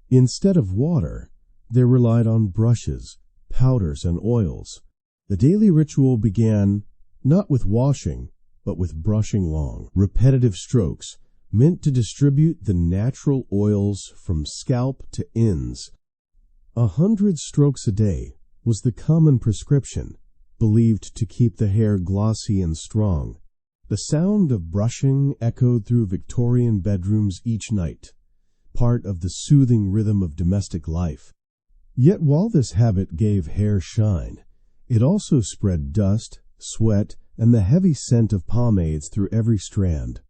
Instead of water, they relied on brushes, powders, and oils. The daily ritual began not with washing, but with brushing long, repetitive strokes meant to distribute the natural oils from scalp to ends. 100 strokes a day was the common prescription, believed to keep the hair glossy and strong. The sound of brushing echoed through Victorian bedrooms each night, part of the soothing rhythm of domestic life. Yet while this habit gave hair shine, it also spread dust, sweat, and the heavy scent of pomades through every strand.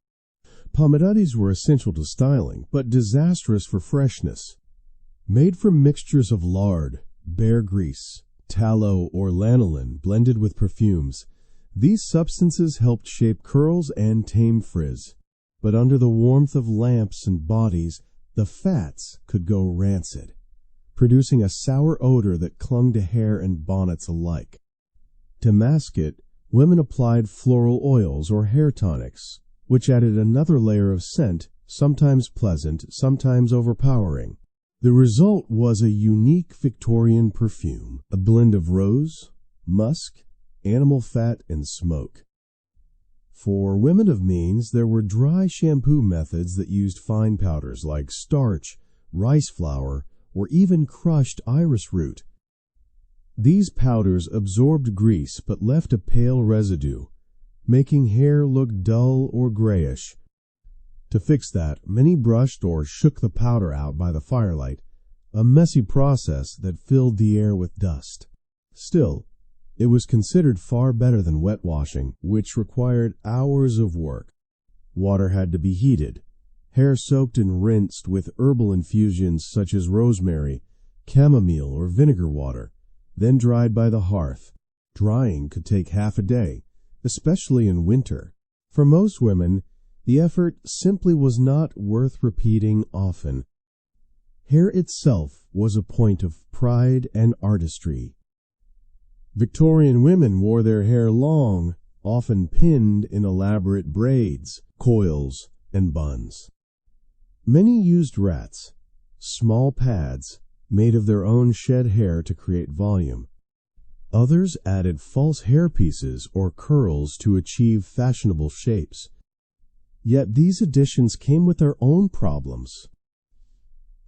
Pomades were essential to styling, but disastrous for freshness. Made from mixtures of lard, bear grease, tallow, or lanolin blended with perfumes, these substances helped shape curls and tame frizz. But under the warmth of lamps and bodies, the fats could go rancid, producing a sour odor that clung to hair and bonnets alike. To mask it, women applied floral oils or hair tonics, which added another layer of scent, sometimes pleasant, sometimes overpowering. The result was a unique Victorian perfume, a blend of rose, musk, animal fat, and smoke. For women of means, there were dry shampoo methods that used fine powders like starch, rice flour, or even crushed iris root. These powders absorbed grease but left a pale residue, making hair look dull or grayish. To fix that, many brushed or shook the powder out by the firelight, a messy process that filled the air with dust. Still, it was considered far better than wet washing, which required hours of work. Water had to be heated, hair soaked and rinsed with herbal infusions such as rosemary, chamomile, or vinegar water, then dried by the hearth. Drying could take half a day, especially in winter. For most women, the effort simply was not worth repeating often. Hair itself was a point of pride and artistry. Victorian women wore their hair long, often pinned in elaborate braids, coils, and buns. Many used rats, small pads made of their own shed hair to create volume. Others added false hairpieces or curls to achieve fashionable shapes. Yet these additions came with their own problems.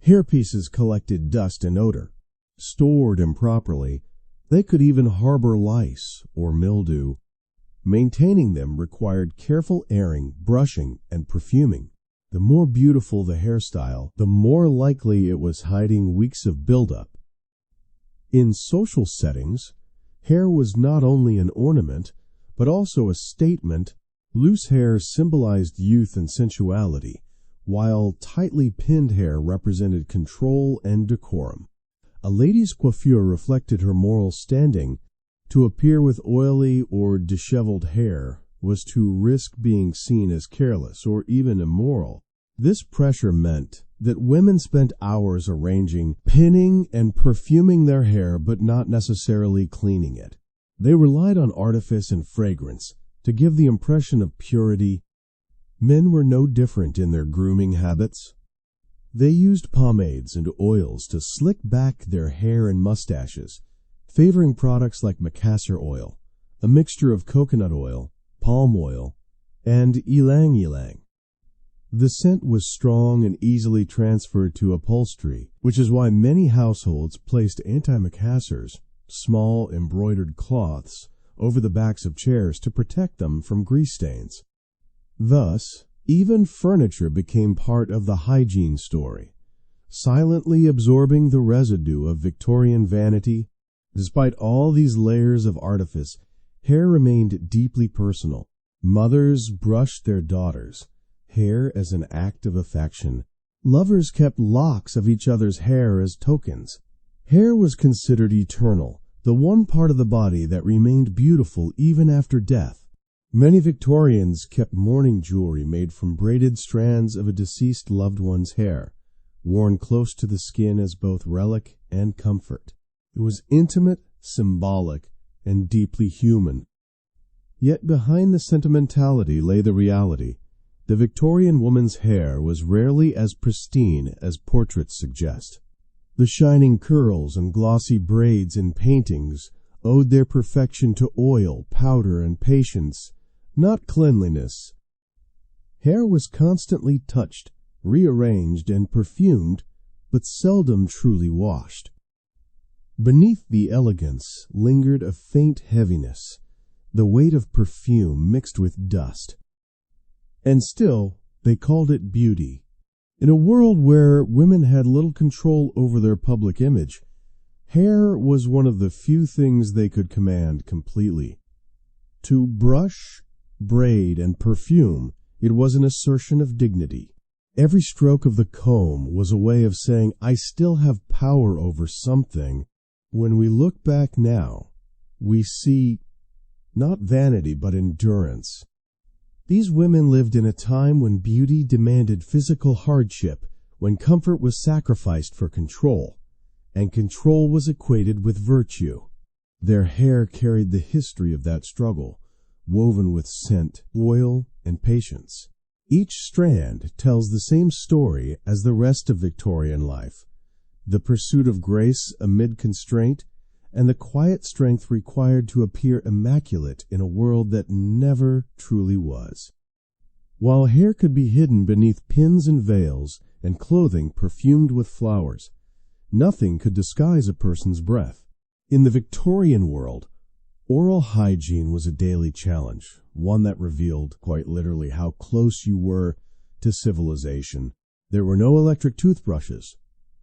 Hairpieces collected dust and odor. Stored improperly, they could even harbor lice or mildew. Maintaining them required careful airing, brushing, and perfuming. The more beautiful the hairstyle, the more likely it was hiding weeks of buildup. In social settings, hair was not only an ornament, but also a statement. Loose hair symbolized youth and sensuality, while tightly pinned hair represented control and decorum. A lady's coiffure reflected her moral standing. To appear with oily or disheveled hair was to risk being seen as careless or even immoral. This pressure meant that women spent hours arranging, pinning, and perfuming their hair, but not necessarily cleaning it. They relied on artifice and fragrance to give the impression of purity. Men were no different in their grooming habits. They used pomades and oils to slick back their hair and mustaches, favoring products like macassar oil, a mixture of coconut oil, palm oil, and ylang ylang. The scent was strong and easily transferred to upholstery, which is why many households placed antimacassars, small embroidered cloths, over the backs of chairs to protect them from grease stains. Thus, even furniture became part of the hygiene story, silently absorbing the residue of Victorian vanity. Despite all these layers of artifice, hair remained deeply personal. Mothers brushed their daughters' hair as an act of affection. Lovers kept locks of each other's hair as tokens. Hair was considered eternal, the one part of the body that remained beautiful even after death. Many Victorians kept mourning jewelry made from braided strands of a deceased loved one's hair, worn close to the skin as both relic and comfort. It was intimate, symbolic, and deeply human. Yet behind the sentimentality lay the reality. The Victorian woman's hair was rarely as pristine as portraits suggest. The shining curls and glossy braids in paintings owed their perfection to oil, powder, and patience, not cleanliness. Hair was constantly touched, rearranged, and perfumed, but seldom truly washed. Beneath the elegance lingered a faint heaviness, the weight of perfume mixed with dust. And still, they called it beauty. In a world where women had little control over their public image, hair was one of the few things they could command completely. To brush, braid, and perfume, it was an assertion of dignity. Every stroke of the comb was a way of saying, I still have power over something. When we look back now, we see not vanity but endurance. These women lived in a time when beauty demanded physical hardship, when comfort was sacrificed for control, and control was equated with virtue. Their hair carried the history of that struggle, woven with scent, oil, and patience. Each strand tells the same story as the rest of Victorian life: the pursuit of grace amid constraint, and the quiet strength required to appear immaculate in a world that never truly was. While hair could be hidden beneath pins and veils, and clothing perfumed with flowers, nothing could disguise a person's breath. In the Victorian world, oral hygiene was a daily challenge, one that revealed, quite literally, how close you were to civilization. There were no electric toothbrushes,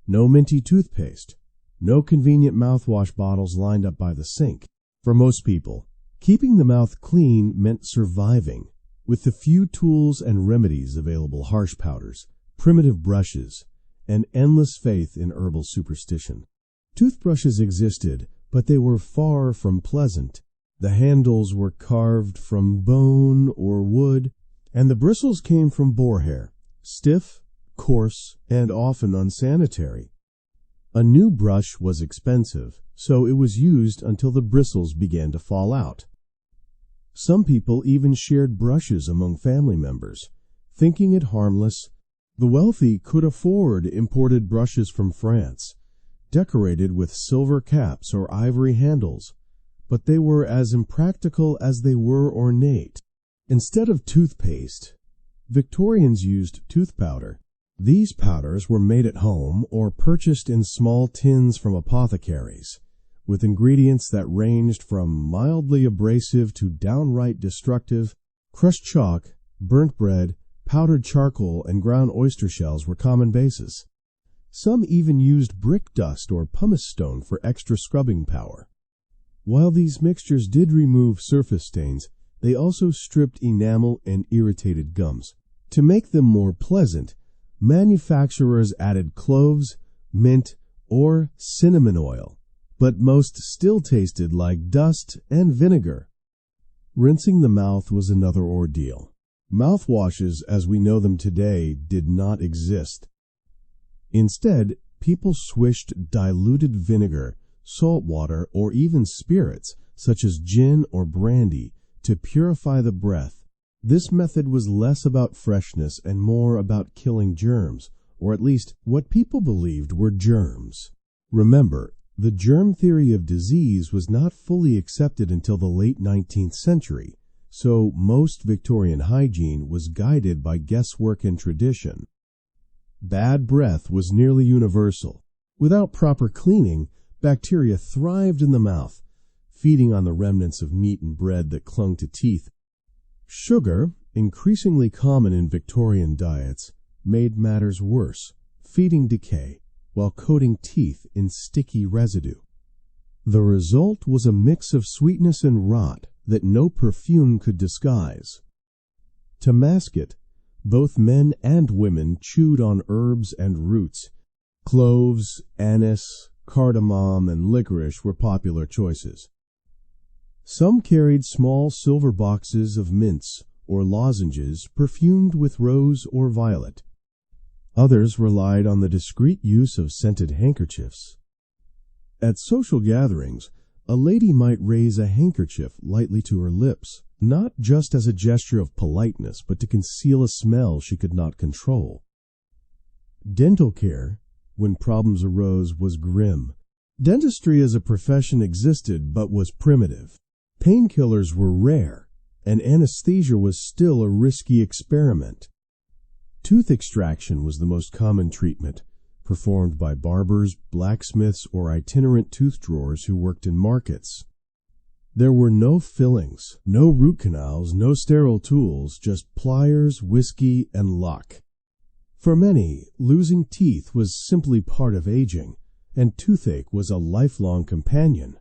no minty toothpaste, no convenient mouthwash bottles lined up by the sink. For most people, keeping the mouth clean meant surviving. With the few tools and remedies available, harsh powders, primitive brushes, and endless faith in herbal superstition. Toothbrushes existed, but they were far from pleasant. The handles were carved from bone or wood, and the bristles came from boar hair, stiff, coarse, and often unsanitary. A new brush was expensive, so it was used until the bristles began to fall out. Some people even shared brushes among family members, thinking it harmless. The wealthy could afford imported brushes from France, decorated with silver caps or ivory handles, but they were as impractical as they were ornate. Instead of toothpaste, Victorians used tooth powder. These powders were made at home or purchased in small tins from apothecaries, with ingredients that ranged from mildly abrasive to downright destructive. Crushed chalk, burnt bread, powdered charcoal, and ground oyster shells were common bases. Some even used brick dust or pumice stone for extra scrubbing power. While these mixtures did remove surface stains, they also stripped enamel and irritated gums. To make them more pleasant, manufacturers added cloves, mint, or cinnamon oil, but most still tasted like dust and vinegar. Rinsing the mouth was another ordeal. Mouthwashes as we know them today did not exist. Instead, people swished diluted vinegar, salt water, or even spirits, such as gin or brandy, to purify the breath. This method was less about freshness and more about killing germs, or at least what people believed were germs. Remember, the germ theory of disease was not fully accepted until the late 19th century, so most Victorian hygiene was guided by guesswork and tradition. Bad breath was nearly universal. Without proper cleaning, bacteria thrived in the mouth, feeding on the remnants of meat and bread that clung to teeth. Sugar, increasingly common in Victorian diets, made matters worse, feeding decay while coating teeth in sticky residue. The result was a mix of sweetness and rot that no perfume could disguise. To mask it, both men and women chewed on herbs and roots. Cloves, anise, cardamom, and licorice were popular choices. Some carried small silver boxes of mints or lozenges perfumed with rose or violet. Others relied on the discreet use of scented handkerchiefs. At social gatherings, a lady might raise a handkerchief lightly to her lips, not just as a gesture of politeness, but to conceal a smell she could not control. Dental care, when problems arose, was grim. Dentistry as a profession existed, but was primitive. Painkillers were rare, and anesthesia was still a risky experiment. Tooth extraction was the most common treatment, performed by barbers, blacksmiths, or itinerant tooth drawers who worked in markets. There were no fillings, no root canals, no sterile tools, just pliers, whiskey, and luck. For many, losing teeth was simply part of aging, and toothache was a lifelong companion.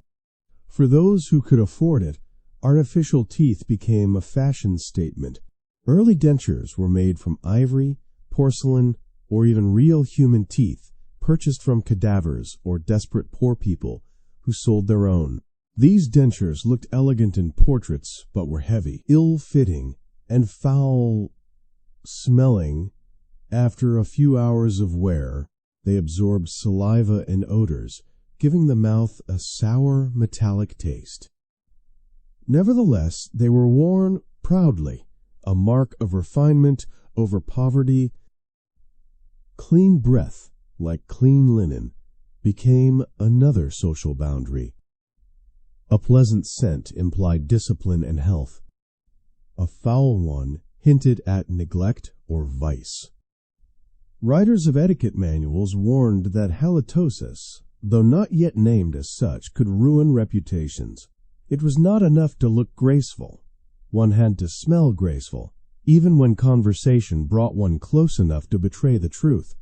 For those who could afford it, artificial teeth became a fashion statement. Early dentures were made from ivory, porcelain, or even real human teeth, purchased from cadavers or desperate poor people who sold their own. These dentures looked elegant in portraits, but were heavy, ill-fitting, and foul-smelling. After a few hours of wear, they absorbed saliva and odors, giving the mouth a sour, metallic taste. Nevertheless, they were worn proudly, a mark of refinement over poverty. Clean breath, like clean linen, became another social boundary. A pleasant scent implied discipline and health. A foul one hinted at neglect or vice. Writers of etiquette manuals warned that halitosis, though not yet named as such, could ruin reputations. It was not enough to look graceful. One had to smell graceful, even when conversation brought one close enough to betray the truth.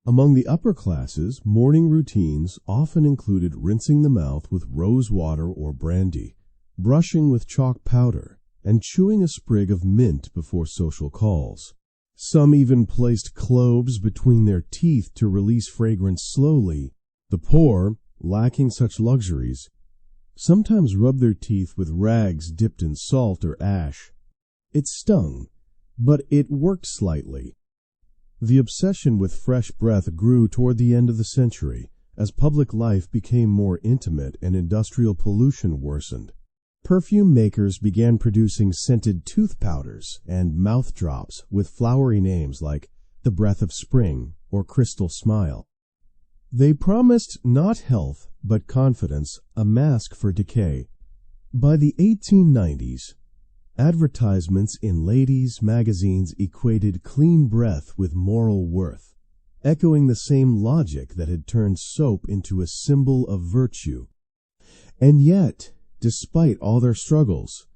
Among the upper classes, morning routines often included rinsing the mouth with rosewater or brandy, brushing with chalk powder, and chewing a sprig of mint before social calls. Some even placed cloves between their teeth to release fragrance slowly. The poor, lacking such luxuries, sometimes rubbed their teeth with rags dipped in salt or ash. It stung, but it worked slightly. The obsession with fresh breath grew toward the end of the century, as public life became more intimate and industrial pollution worsened. Perfume makers began producing scented tooth powders and mouth drops with flowery names like the breath of spring or crystal smile. They promised not health, but confidence, a mask for decay. By the 1890s, advertisements in ladies' magazines equated clean breath with moral worth, echoing the same logic that had turned soap into a symbol of virtue. And yet, despite all their struggles,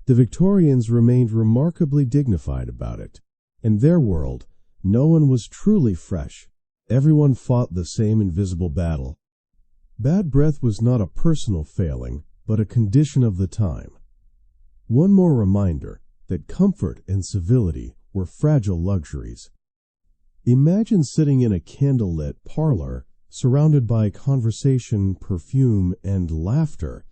the Victorians remained remarkably dignified about it. In their world, no one was truly fresh. Everyone fought the same invisible battle. Bad breath was not a personal failing, but a condition of the time. One more reminder that comfort and civility were fragile luxuries. Imagine sitting in a candlelit parlor, surrounded by conversation, perfume, and laughter,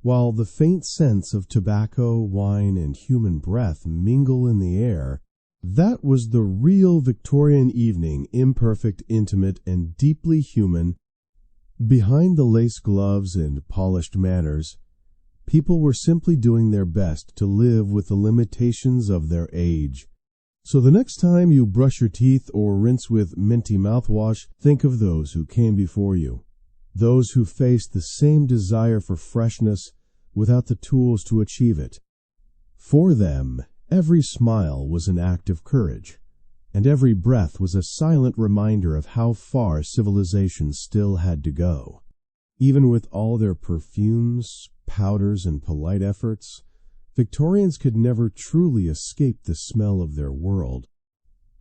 while the faint scents of tobacco, wine, and human breath mingle in the air. That was the real Victorian evening, imperfect, intimate, and deeply human. Behind the lace gloves and polished manners, people were simply doing their best to live with the limitations of their age. So the next time you brush your teeth or rinse with minty mouthwash, think of those who came before you, those who faced the same desire for freshness without the tools to achieve it. For them, every smile was an act of courage, and every breath was a silent reminder of how far civilization still had to go. Even with all their perfumes, powders, and polite efforts, Victorians could never truly escape the smell of their world.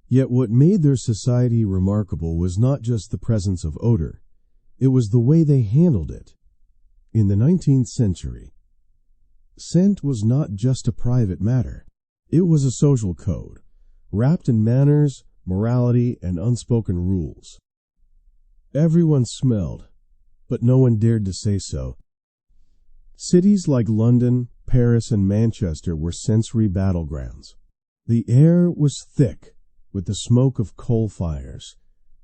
Yet what made their society remarkable was not just the presence of odor, it was the way they handled it. In the 19th century, scent was not just a private matter. It was a social code, wrapped in manners, morality, and unspoken rules. Everyone smelled, but no one dared to say so. Cities like London, Paris, and Manchester were sensory battlegrounds. The air was thick with the smoke of coal fires,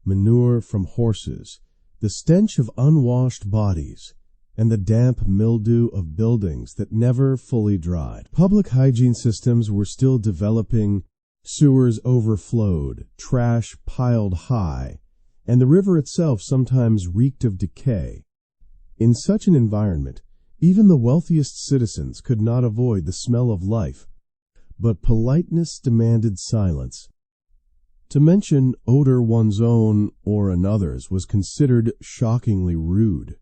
manure from horses, the stench of unwashed bodies, and the damp mildew of buildings that never fully dried. Public hygiene systems were still developing, sewers overflowed, trash piled high, and the river itself sometimes reeked of decay. In such an environment, even the wealthiest citizens could not avoid the smell of life, but politeness demanded silence. To mention odor one's own or another's was considered shockingly rude.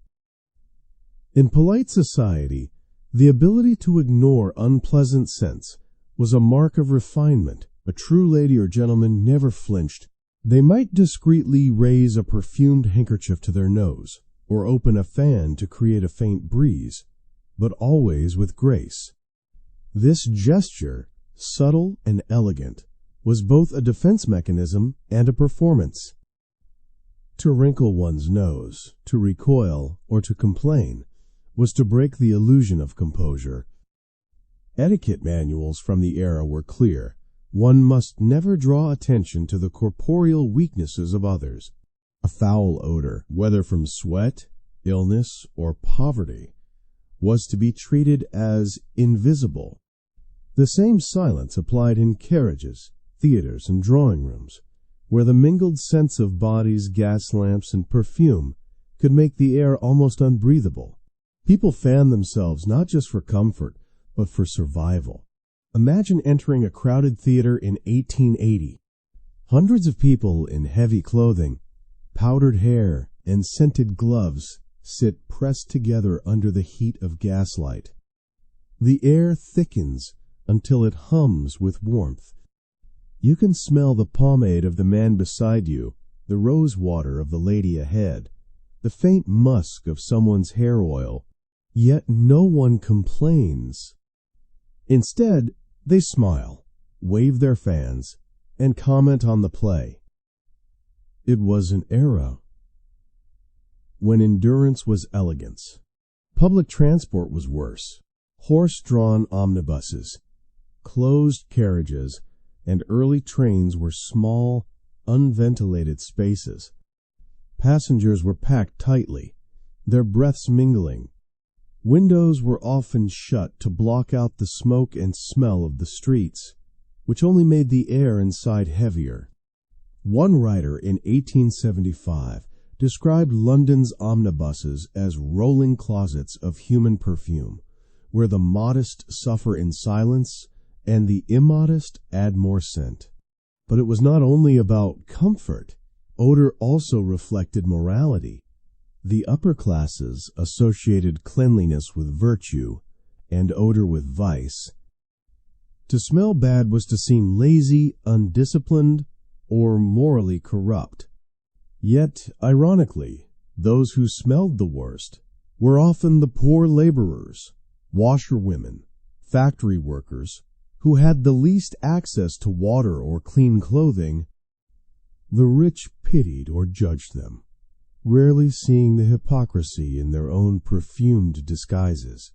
In polite society, the ability to ignore unpleasant scents was a mark of refinement. A true lady or gentleman never flinched. They might discreetly raise a perfumed handkerchief to their nose, or open a fan to create a faint breeze, but always with grace. This gesture, subtle and elegant, was both a defense mechanism and a performance. To wrinkle one's nose, to recoil, or to complain was to break the illusion of composure. Etiquette manuals from the era were clear. One must never draw attention to the corporeal weaknesses of others. A foul odor, whether from sweat, illness, or poverty, was to be treated as invisible. The same silence applied in carriages, theaters, and drawing rooms, where the mingled scents of bodies, gas lamps, and perfume could make the air almost unbreathable. People fanned themselves not just for comfort, but for survival. Imagine entering a crowded theater in 1880. Hundreds of people in heavy clothing, powdered hair, and scented gloves sit pressed together under the heat of gaslight. The air thickens until it hums with warmth. You can smell the pomade of the man beside you, the rosewater of the lady ahead, the faint musk of someone's hair oil, yet no one complains. Instead, they smile, wave their fans, and comment on the play. It was an era when endurance was elegance. Public transport was worse. Horse-drawn omnibuses, closed carriages, and early trains were small, unventilated spaces. Passengers were packed tightly, their breaths mingling. Windows were often shut to block out the smoke and smell of the streets, which only made the air inside heavier. One writer in 1875 described London's omnibuses as rolling closets of human perfume, where the modest suffer in silence and the immodest add more scent. But it was not only about comfort. Odor also reflected morality. The upper classes associated cleanliness with virtue and odor with vice. To smell bad was to seem lazy, undisciplined, or morally corrupt. Yet, ironically, those who smelled the worst were often the poor laborers, washerwomen, factory workers, who had the least access to water or clean clothing. The rich pitied or judged them, rarely seeing the hypocrisy in their own perfumed disguises.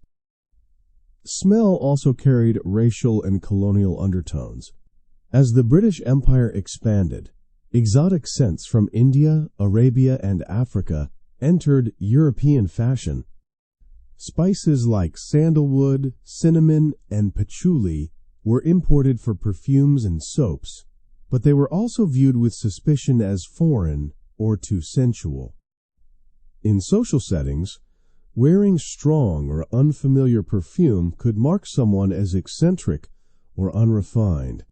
Smell also carried racial and colonial undertones. As the British Empire expanded, exotic scents from India, Arabia, and Africa entered European fashion. Spices like sandalwood, cinnamon, and patchouli were imported for perfumes and soaps, but they were also viewed with suspicion as foreign or too sensual. In social settings, wearing strong or unfamiliar perfume could mark someone as eccentric or unrefined.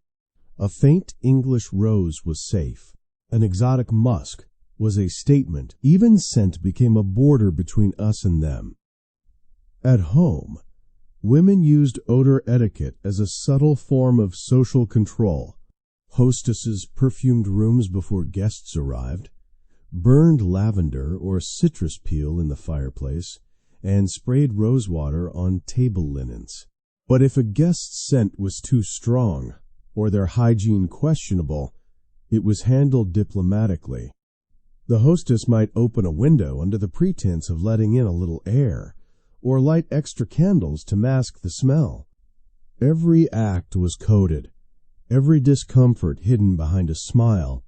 A faint English rose was safe. An exotic musk was a statement. Even scent became a border between us and them. At home, women used odor etiquette as a subtle form of social control. Hostesses perfumed rooms before guests arrived, burned lavender or citrus peel in the fireplace, and sprayed rosewater on table linens. But if a guest's scent was too strong, or their hygiene questionable, it was handled diplomatically. The hostess might open a window under the pretense of letting in a little air, or light extra candles to mask the smell. Every act was coded, every discomfort hidden behind a smile.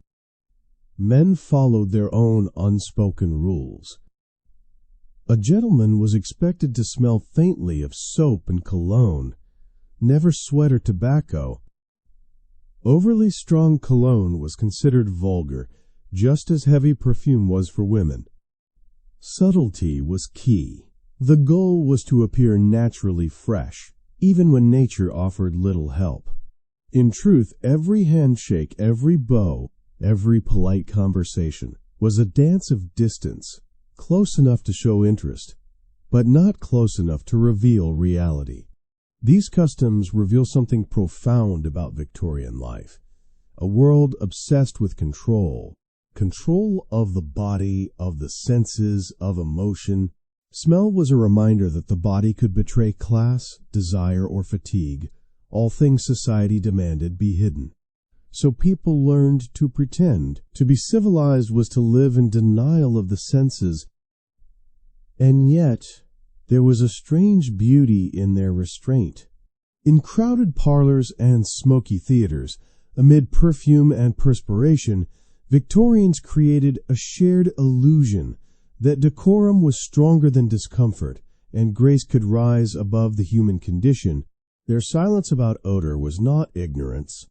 Men followed their own unspoken rules. A gentleman was expected to smell faintly of soap and cologne, never sweat or tobacco. Overly strong cologne was considered vulgar, just as heavy perfume was for women. Subtlety was key. The goal was to appear naturally fresh, even when nature offered little help. In truth, every handshake, every bow, Every polite conversation was a dance of distance, close enough to show interest, but not close enough to reveal reality. These customs reveal something profound about Victorian life, a world obsessed with control. Control of the body, of the senses, of emotion. Smell was a reminder that the body could betray class, desire, or fatigue. All things society demanded be hidden. So people learned to pretend. To be civilized was to live in denial of the senses. And yet, there was a strange beauty in their restraint. In crowded parlors and smoky theaters, amid perfume and perspiration, Victorians created a shared illusion that decorum was stronger than discomfort, and grace could rise above the human condition. Their silence about odor was not ignorance.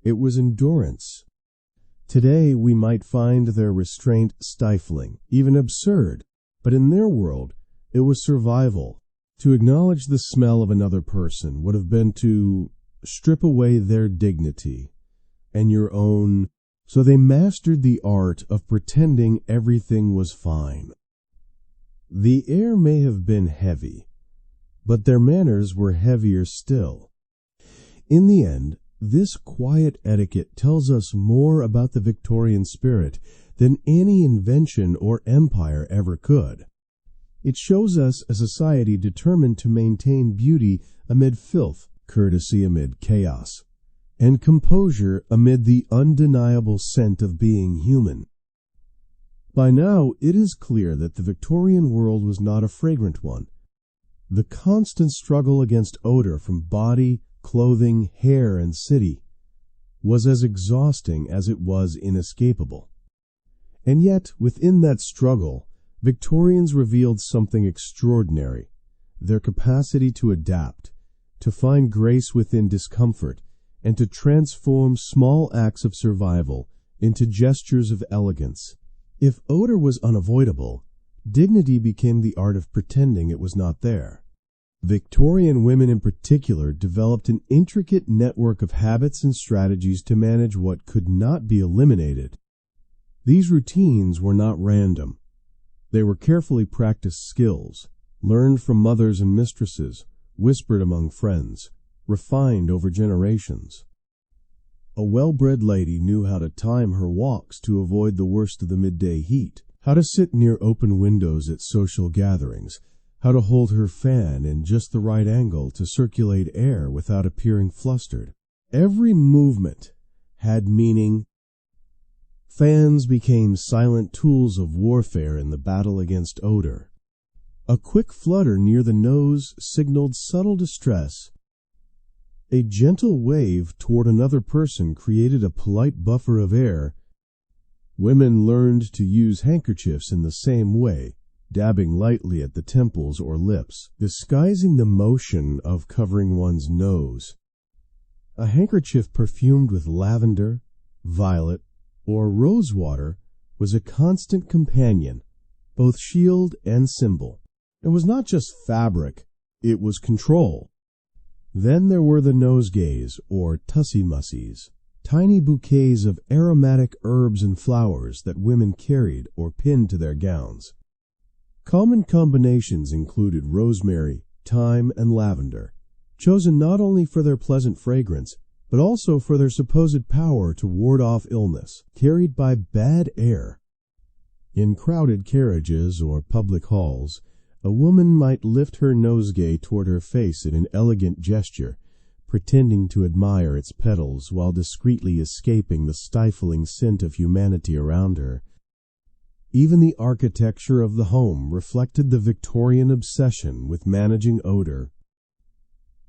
It was endurance. Today we might find their restraint stifling, even absurd, but in their world it was survival. To acknowledge the smell of another person would have been to strip away their dignity and your own. So they mastered the art of pretending everything was fine. The air may have been heavy, but their manners were heavier still. In the end, this quiet etiquette tells us more about the Victorian spirit than any invention or empire ever could. It shows us a society determined to maintain beauty amid filth, courtesy amid chaos, and composure amid the undeniable scent of being human. By now, it is clear that the Victorian world was not a fragrant one. The constant struggle against odor from body, clothing, hair, and city was as exhausting as it was inescapable. And yet, within that struggle, Victorians revealed something extraordinary: their capacity to adapt, to find grace within discomfort, and to transform small acts of survival into gestures of elegance. If odor was unavoidable, dignity became the art of pretending it was not there. Victorian women in particular developed an intricate network of habits and strategies to manage what could not be eliminated. These routines were not random. They were carefully practiced skills, learned from mothers and mistresses, whispered among friends, refined over generations. A well-bred lady knew how to time her walks to avoid the worst of the midday heat, how to sit near open windows at social gatherings, how to hold her fan in just the right angle to circulate air without appearing flustered. Every movement had meaning. Fans became silent tools of warfare in the battle against odor. A quick flutter near the nose signaled subtle distress. A gentle wave toward another person created a polite buffer of air. Women learned to use handkerchiefs in the same way, dabbing lightly at the temples or lips, disguising the motion of covering one's nose. A handkerchief perfumed with lavender, violet, or rosewater was a constant companion, both shield and symbol. It was not just fabric, it was control. Then there were the nosegays, or tussie-mussies, tiny bouquets of aromatic herbs and flowers that women carried or pinned to their gowns. Common combinations included rosemary, thyme, and lavender, chosen not only for their pleasant fragrance, but also for their supposed power to ward off illness carried by bad air. In crowded carriages or public halls, a woman might lift her nosegay toward her face in an elegant gesture, pretending to admire its petals while discreetly escaping the stifling scent of humanity around her. Even the architecture of the home reflected the Victorian obsession with managing odor.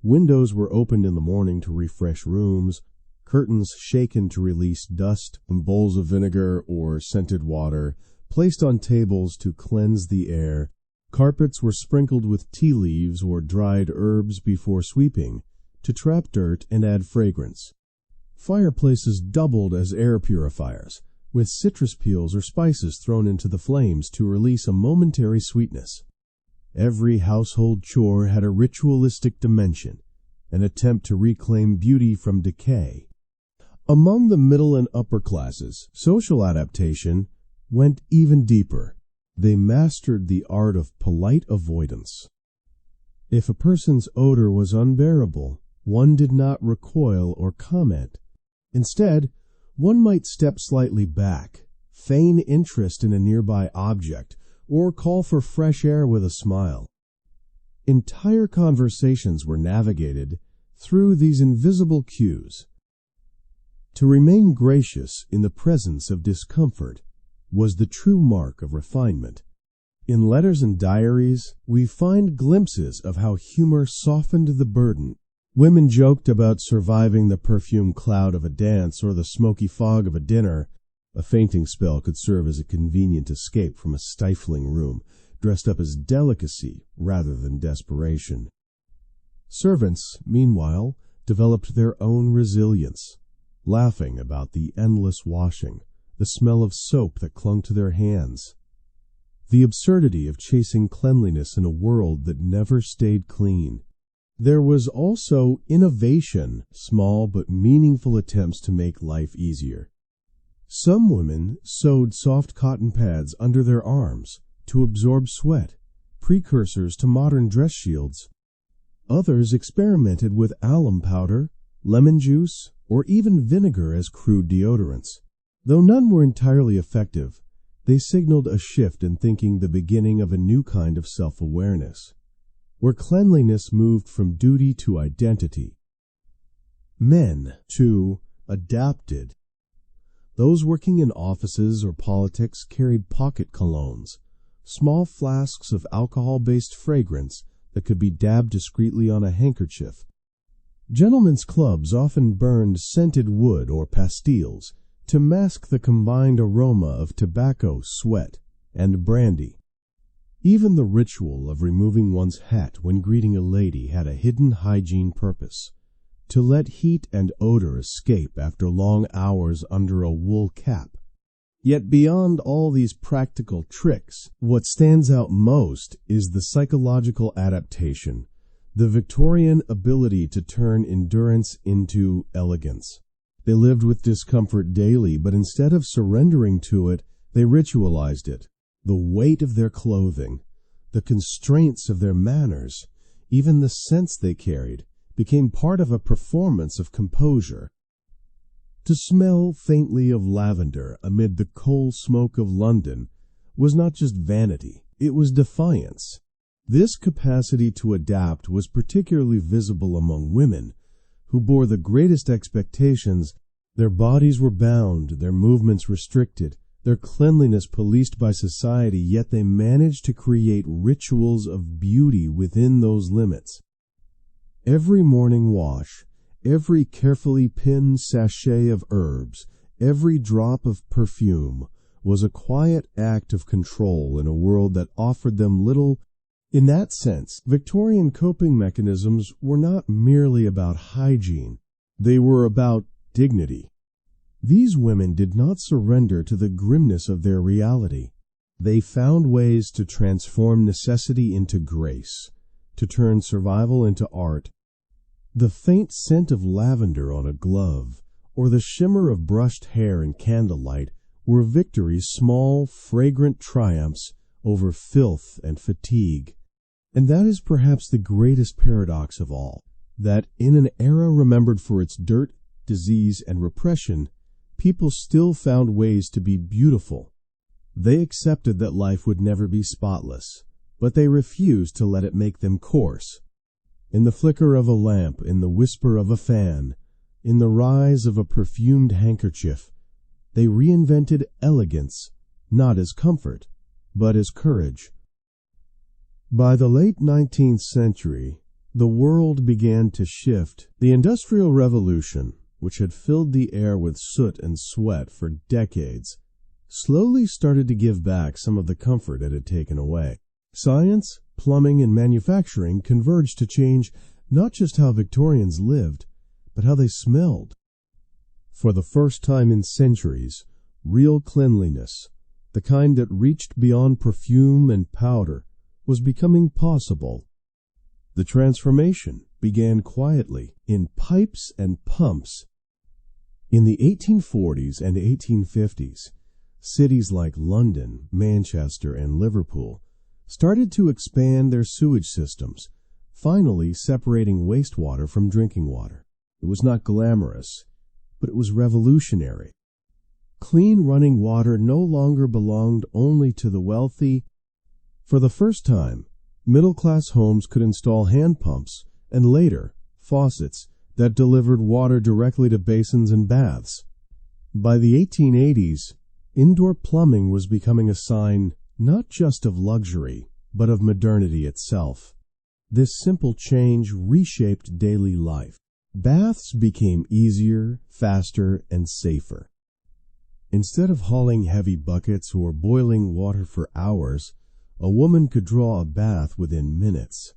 Windows were opened in the morning to refresh rooms, curtains shaken to release dust, and bowls of vinegar or scented water placed on tables to cleanse the air. Carpets were sprinkled with tea leaves or dried herbs before sweeping, to trap dirt and add fragrance. Fireplaces doubled as air purifiers, with citrus peels or spices thrown into the flames to release a momentary sweetness. Every household chore had a ritualistic dimension, an attempt to reclaim beauty from decay. Among the middle and upper classes, social adaptation went even deeper. They mastered the art of polite avoidance. If a person's odor was unbearable, one did not recoil or comment. Instead, one might step slightly back, feign interest in a nearby object, or call for fresh air with a smile. Entire conversations were navigated through these invisible cues. To remain gracious in the presence of discomfort was the true mark of refinement. In letters and diaries, we find glimpses of how humor softened the burden. Women joked about surviving the perfume cloud of a dance or the smoky fog of a dinner. A fainting spell could serve as a convenient escape from a stifling room, dressed up as delicacy rather than desperation. Servants, meanwhile, developed their own resilience, laughing about the endless washing, the smell of soap that clung to their hands, the absurdity of chasing cleanliness in a world that never stayed clean. There was also innovation, small but meaningful attempts to make life easier. Some women sewed soft cotton pads under their arms to absorb sweat, precursors to modern dress shields. Others experimented with alum powder, lemon juice, or even vinegar as crude deodorants. Though none were entirely effective, they signaled a shift in thinking, the beginning of a new kind of self-awareness, where cleanliness moved from duty to identity. Men, too, adapted. Those working in offices or politics carried pocket colognes, small flasks of alcohol-based fragrance that could be dabbed discreetly on a handkerchief. Gentlemen's clubs often burned scented wood or pastilles to mask the combined aroma of tobacco, sweat, and brandy. Even the ritual of removing one's hat when greeting a lady had a hidden hygiene purpose: to let heat and odor escape after long hours under a wool cap. Yet beyond all these practical tricks, what stands out most is the psychological adaptation, the Victorian ability to turn endurance into elegance. They lived with discomfort daily, but instead of surrendering to it, they ritualized it. The weight of their clothing, the constraints of their manners, even the scents they carried, became part of a performance of composure. To smell faintly of lavender amid the coal smoke of London was not just vanity, it was defiance. This capacity to adapt was particularly visible among women, who bore the greatest expectations. Their bodies were bound, their movements restricted, their cleanliness policed by society, yet they managed to create rituals of beauty within those limits. Every morning wash, every carefully pinned sachet of herbs, every drop of perfume was a quiet act of control in a world that offered them little. In that sense, Victorian coping mechanisms were not merely about hygiene, they were about dignity. These women did not surrender to the grimness of their reality. They found ways to transform necessity into grace, to turn survival into art. The faint scent of lavender on a glove, or the shimmer of brushed hair in candlelight, were victories, small, fragrant triumphs over filth and fatigue. And that is perhaps the greatest paradox of all, that in an era remembered for its dirt, disease, and repression, people still found ways to be beautiful. They accepted that life would never be spotless, but they refused to let it make them coarse. In the flicker of a lamp, in the whisper of a fan, in the rise of a perfumed handkerchief, they reinvented elegance, not as comfort, but as courage. By the late 19th century, the world began to shift. The Industrial Revolution, which had filled the air with soot and sweat for decades, slowly started to give back some of the comfort it had taken away. Science, plumbing, and manufacturing converged to change not just how Victorians lived, but how they smelled. For the first time in centuries, real cleanliness, the kind that reached beyond perfume and powder, was becoming possible. The transformation began quietly, in pipes and pumps. In the 1840s and 1850s, cities like London, Manchester, and Liverpool started to expand their sewage systems, finally separating wastewater from drinking water. It was not glamorous, but it was revolutionary. Clean running water no longer belonged only to the wealthy. For the first time, middle-class homes could install hand pumps and later faucets that delivered water directly to basins and baths. By the 1880s, indoor plumbing was becoming a sign not just of luxury, but of modernity itself. This simple change reshaped daily life. Baths became easier, faster, and safer. Instead of hauling heavy buckets or boiling water for hours, a woman could draw a bath within minutes.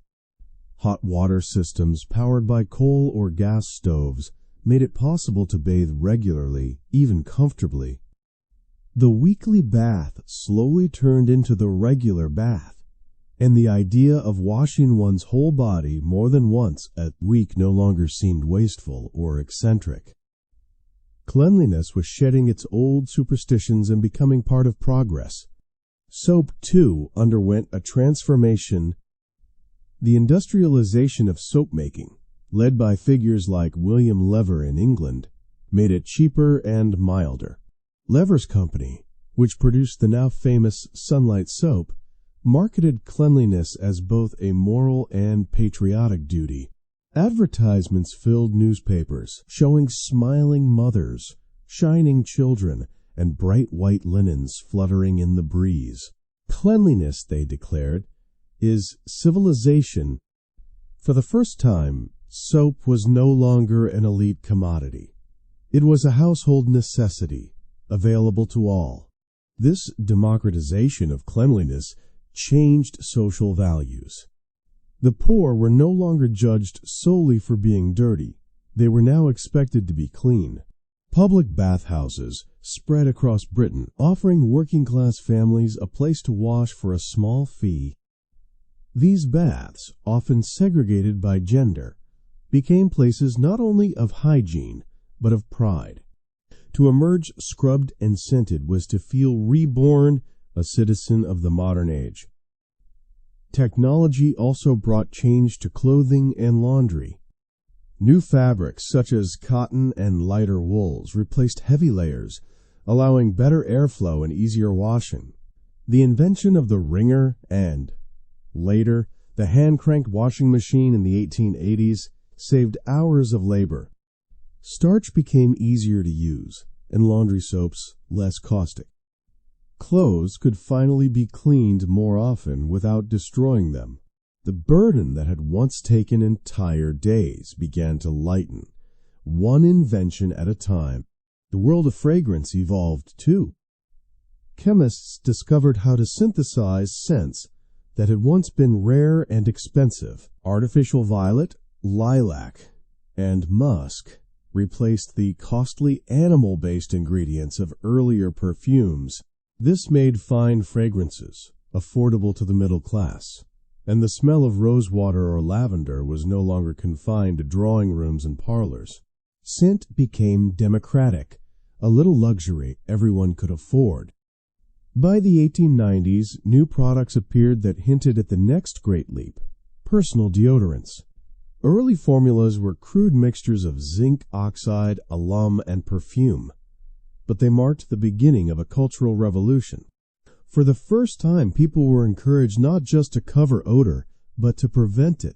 Hot water systems powered by coal or gas stoves made it possible to bathe regularly, even comfortably. The weekly bath slowly turned into the regular bath, and the idea of washing one's whole body more than once a week no longer seemed wasteful or eccentric. Cleanliness was shedding its old superstitions and becoming part of progress. Soap, too, underwent a transformation. The industrialization of soap making, led by figures like William Lever in England, made it cheaper and milder. Lever's company, which produced the now famous Sunlight soap, marketed cleanliness as both a moral and patriotic duty. Advertisements filled newspapers, showing smiling mothers, shining children, and bright white linens fluttering in the breeze. Cleanliness, they declared, is civilization. For the first time, soap was no longer an elite commodity. It was a household necessity, available to all. This democratization of cleanliness changed social values. The poor were no longer judged solely for being dirty. They were now expected to be clean. Public bathhouses spread across Britain, offering working-class families a place to wash for a small fee. These baths, often segregated by gender, became places not only of hygiene, but of pride. To emerge scrubbed and scented was to feel reborn, a citizen of the modern age. Technology also brought change to clothing and laundry. New fabrics such as cotton and lighter wools replaced heavy layers, allowing better airflow and easier washing. The invention of the wringer and, later, the hand-cranked washing machine in the 1880s saved hours of labor. Starch became easier to use, and laundry soaps less caustic. Clothes could finally be cleaned more often without destroying them. The burden that had once taken entire days began to lighten, one invention at a time. The world of fragrance evolved too. Chemists discovered how to synthesize scents that had once been rare and expensive. Artificial violet, lilac, and musk replaced the costly animal-based ingredients of earlier perfumes. This made fine fragrances affordable to the middle class, and the smell of rosewater or lavender was no longer confined to drawing rooms and parlors. Scent became democratic, a little luxury everyone could afford. By the 1890s, new products appeared that hinted at the next great leap: personal deodorants. Early formulas were crude mixtures of zinc oxide, alum, and perfume, but they marked the beginning of a cultural revolution. For the first time, people were encouraged not just to cover odor, but to prevent it.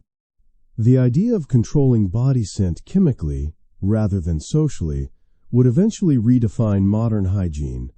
The idea of controlling body scent chemically, rather than socially, would eventually redefine modern hygiene.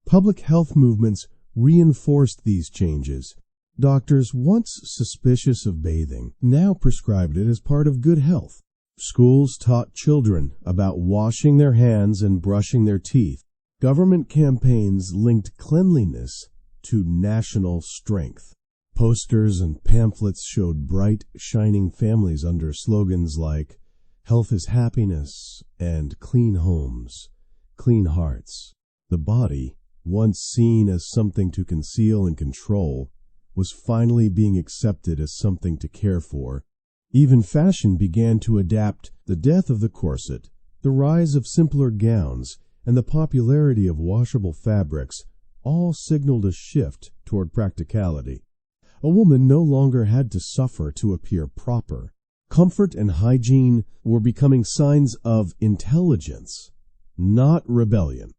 Public health movements reinforced these changes. Doctors, once suspicious of bathing, now prescribed it as part of good health. Schools taught children about washing their hands and brushing their teeth. Government campaigns linked cleanliness to national strength. Posters and pamphlets showed bright, shining families under slogans like "Health is happiness" and "Clean homes, clean hearts." The body, once seen as something to conceal and control, was finally being accepted as something to care for. Even fashion began to adapt. The death of the corset, The rise of simpler gowns and the popularity of washable fabrics all signaled a shift toward practicality. A woman no longer had to suffer to appear proper. Comfort and hygiene were becoming signs of intelligence, not rebellion.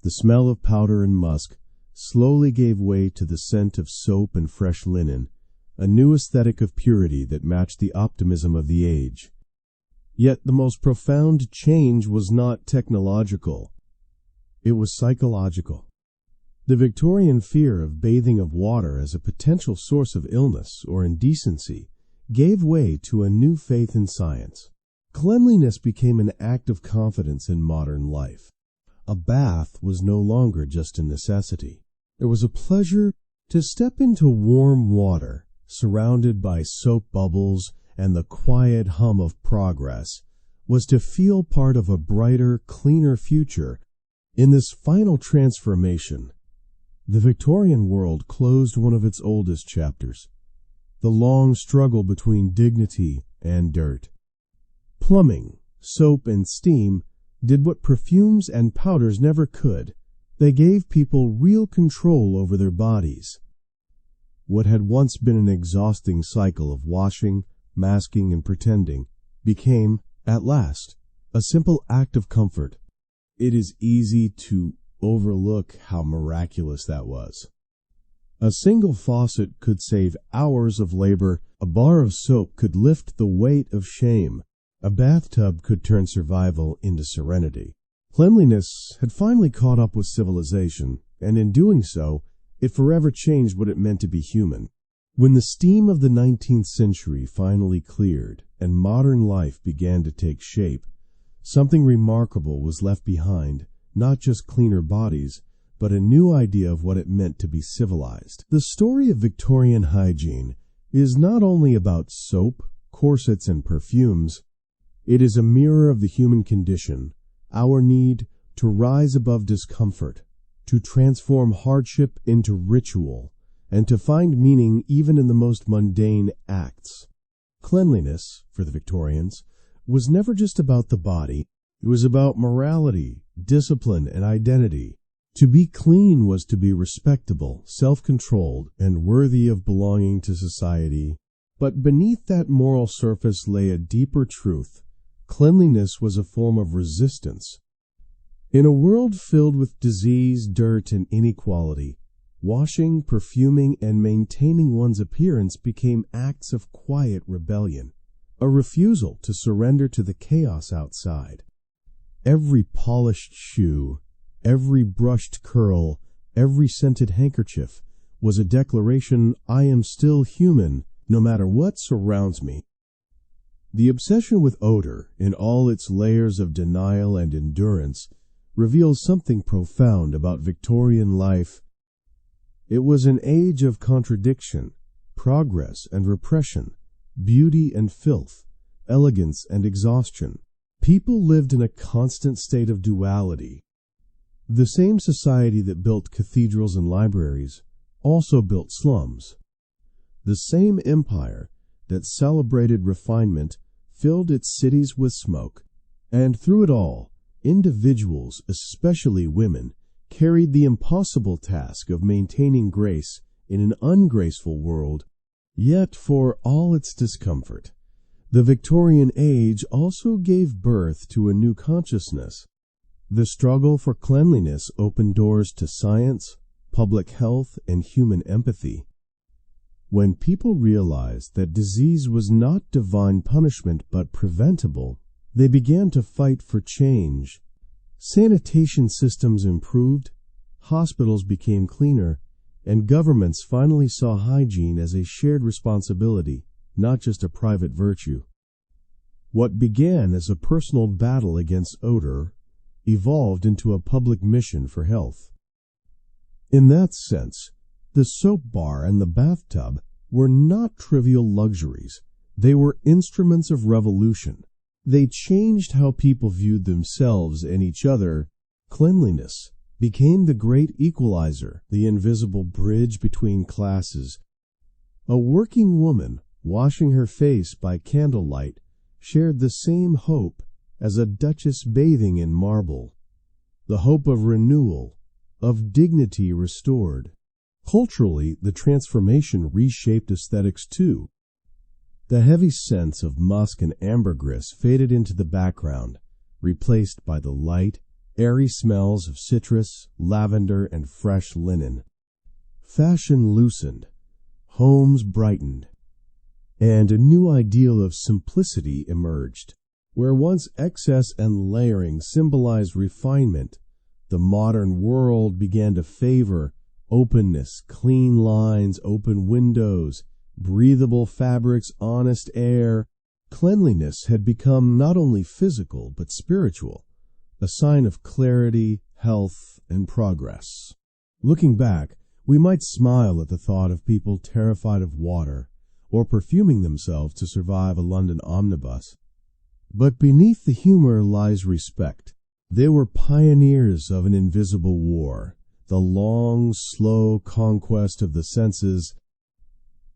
The smell of powder and musk slowly gave way to the scent of soap and fresh linen, a new aesthetic of purity that matched the optimism of the age. Yet the most profound change was not technological. It was psychological. The Victorian fear of bathing of water as a potential source of illness or indecency gave way to a new faith in science. Cleanliness became an act of confidence in modern life. A bath was no longer just a necessity. It was a pleasure to step into warm water, surrounded by soap bubbles and the quiet hum of progress, was to feel part of a brighter, cleaner future. In this final transformation, the Victorian world closed one of its oldest chapters, the long struggle between dignity and dirt. Plumbing, soap, and steam did what perfumes and powders never could. They gave people real control over their bodies. What had once been an exhausting cycle of washing, masking, and pretending became, at last, a simple act of comfort. It is easy to overlook how miraculous that was. A single faucet could save hours of labor. A bar of soap could lift the weight of shame. A bathtub could turn survival into serenity. Cleanliness had finally caught up with civilization, and in doing so, it forever changed what it meant to be human. When the steam of the 19th century finally cleared and modern life began to take shape, something remarkable was left behind, not just cleaner bodies, but a new idea of what it meant to be civilized. The story of Victorian hygiene is not only about soap, corsets, and perfumes. It is a mirror of the human condition, our need to rise above discomfort, to transform hardship into ritual, and to find meaning even in the most mundane acts. Cleanliness, for the Victorians, was never just about the body. It was about morality, discipline, and identity. To be clean was to be respectable, self-controlled, and worthy of belonging to society. But beneath that moral surface lay a deeper truth. Cleanliness was a form of resistance. In a world filled with disease, dirt, and inequality, washing, perfuming, and maintaining one's appearance became acts of quiet rebellion, a refusal to surrender to the chaos outside. Every polished shoe, every brushed curl, every scented handkerchief was a declaration, I am still human, no matter what surrounds me. The obsession with odor, in all its layers of denial and endurance, reveals something profound about Victorian life. It was an age of contradiction, progress and repression, beauty and filth, elegance and exhaustion. People lived in a constant state of duality. The same society that built cathedrals and libraries also built slums. The same empire that celebrated refinement filled its cities with smoke. And through it all, individuals, especially women, carried the impossible task of maintaining grace in an ungraceful world. Yet, for all its discomfort, the Victorian age also gave birth to a new consciousness. The struggle for cleanliness opened doors to science, public health, and human empathy. When people realized that disease was not divine punishment but preventable, they began to fight for change. Sanitation systems improved, hospitals became cleaner, and governments finally saw hygiene as a shared responsibility, not just a private virtue. What began as a personal battle against odor evolved into a public mission for health. In that sense, the soap bar and the bathtub were not trivial luxuries. They were instruments of revolution. They changed how people viewed themselves and each other. Cleanliness became the great equalizer, the invisible bridge between classes. A working woman washing her face by candlelight shared the same hope as a duchess bathing in marble, the hope of renewal, of dignity restored. Culturally, the transformation reshaped aesthetics too. The heavy scents of musk and ambergris faded into the background, replaced by the light, airy smells of citrus, lavender, and fresh linen. Fashion loosened, homes brightened, and a new ideal of simplicity emerged. Where once excess and layering symbolized refinement, the modern world began to favor openness, clean lines, open windows, breathable fabrics, honest air. Cleanliness had become not only physical but spiritual, a sign of clarity, health, and progress. Looking back, we might smile at the thought of people terrified of water or perfuming themselves to survive a London omnibus. But beneath the humor lies respect. They were pioneers of an invisible war, the long, slow conquest of the senses.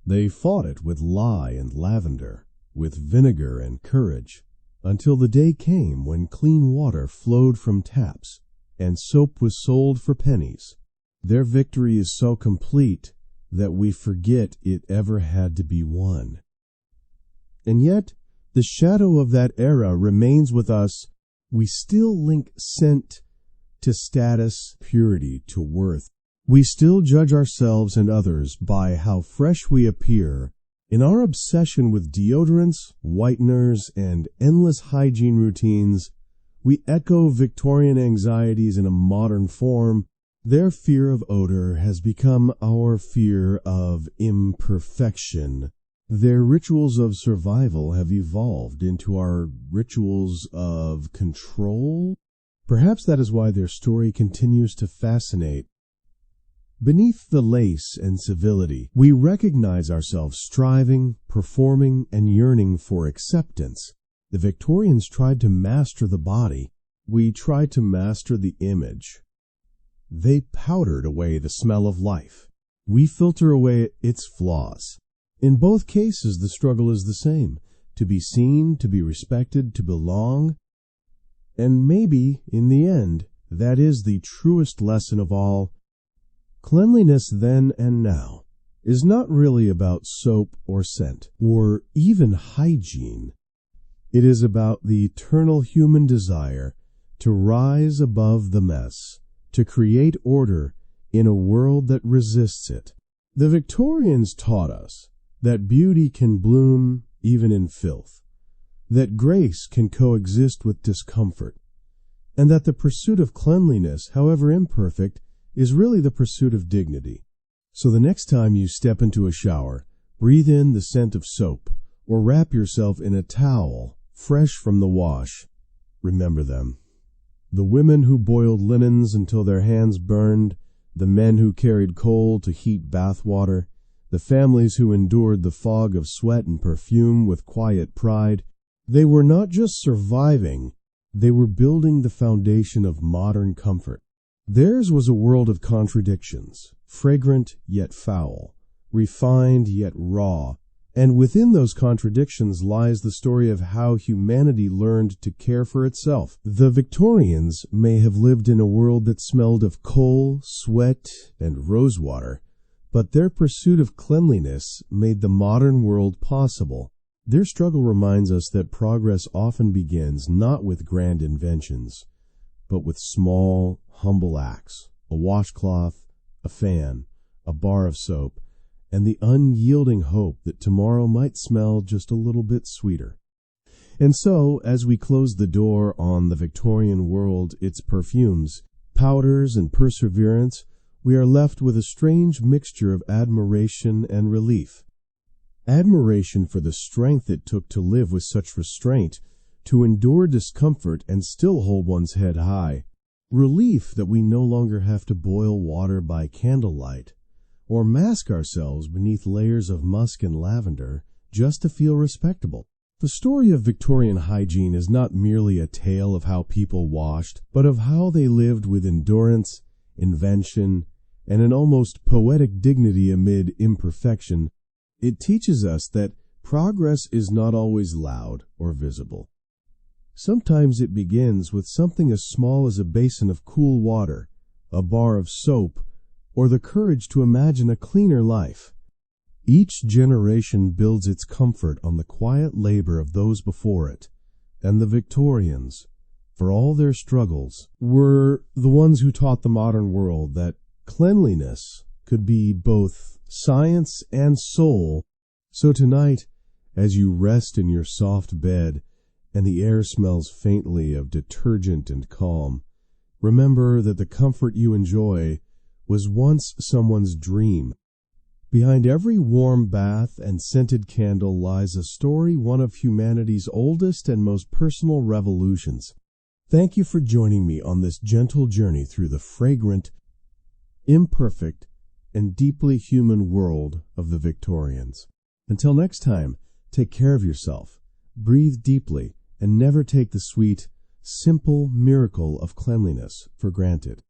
They fought it with lye and lavender, with vinegar and courage, until the day came when clean water flowed from taps and soap was sold for pennies. Their victory is so complete that we forget it ever had to be won. And yet, the shadow of that era remains with us. We still link scent to status, purity to worth. We still judge ourselves and others by how fresh we appear. In our obsession with deodorants, whiteners, and endless hygiene routines, we echo Victorian anxieties in a modern form. Their fear of odor has become our fear of imperfection. Their rituals of survival have evolved into our rituals of control. Perhaps that is why their story continues to fascinate. Beneath the lace and civility, we recognize ourselves striving, performing, and yearning for acceptance. The Victorians tried to master the body. We try to master the image. They powdered away the smell of life. We filter away its flaws. In both cases, the struggle is the same: to be seen, to be respected, to belong. And maybe, in the end, that is the truest lesson of all. Cleanliness then and now is not really about soap or scent, or even hygiene. It is about the eternal human desire to rise above the mess, to create order in a world that resists it. The Victorians taught us that beauty can bloom even in filth, that grace can coexist with discomfort, and that the pursuit of cleanliness, however imperfect, is really the pursuit of dignity. So the next time you step into a shower, breathe in the scent of soap, or wrap yourself in a towel fresh from the wash. Remember them. The women who boiled linens until their hands burned, the men who carried coal to heat bath water, the families who endured the fog of sweat and perfume with quiet pride. They were not just surviving, they were building the foundation of modern comfort. Theirs was a world of contradictions, fragrant yet foul, refined yet raw, and within those contradictions lies the story of how humanity learned to care for itself. The Victorians may have lived in a world that smelled of coal, sweat, and rosewater, but their pursuit of cleanliness made the modern world possible. Their struggle reminds us that progress often begins not with grand inventions, but with small, humble acts: a washcloth, a fan, a bar of soap, and the unyielding hope that tomorrow might smell just a little bit sweeter. And so, as we close the door on the Victorian world, its perfumes, powders, and perseverance, we are left with a strange mixture of admiration and relief. Admiration for the strength it took to live with such restraint, to endure discomfort and still hold one's head high. Relief that we no longer have to boil water by candlelight, or mask ourselves beneath layers of musk and lavender just to feel respectable. The story of Victorian hygiene is not merely a tale of how people washed, but of how they lived with endurance, invention, and an almost poetic dignity amid imperfection. It teaches us that progress is not always loud or visible. Sometimes it begins with something as small as a basin of cool water, a bar of soap, or the courage to imagine a cleaner life. Each generation builds its comfort on the quiet labor of those before it, and the Victorians, for all their struggles, were the ones who taught the modern world that cleanliness could be both science and soul. So tonight, as you rest in your soft bed and the air smells faintly of detergent and calm, remember that the comfort you enjoy was once someone's dream. Behind every warm bath and scented candle lies a story, one of humanity's oldest and most personal revolutions. Thank you for joining me on this gentle journey through the fragrant, imperfect, and deeply human world of the Victorians. Until next time, take care of yourself, breathe deeply, and never take the sweet, simple miracle of cleanliness for granted.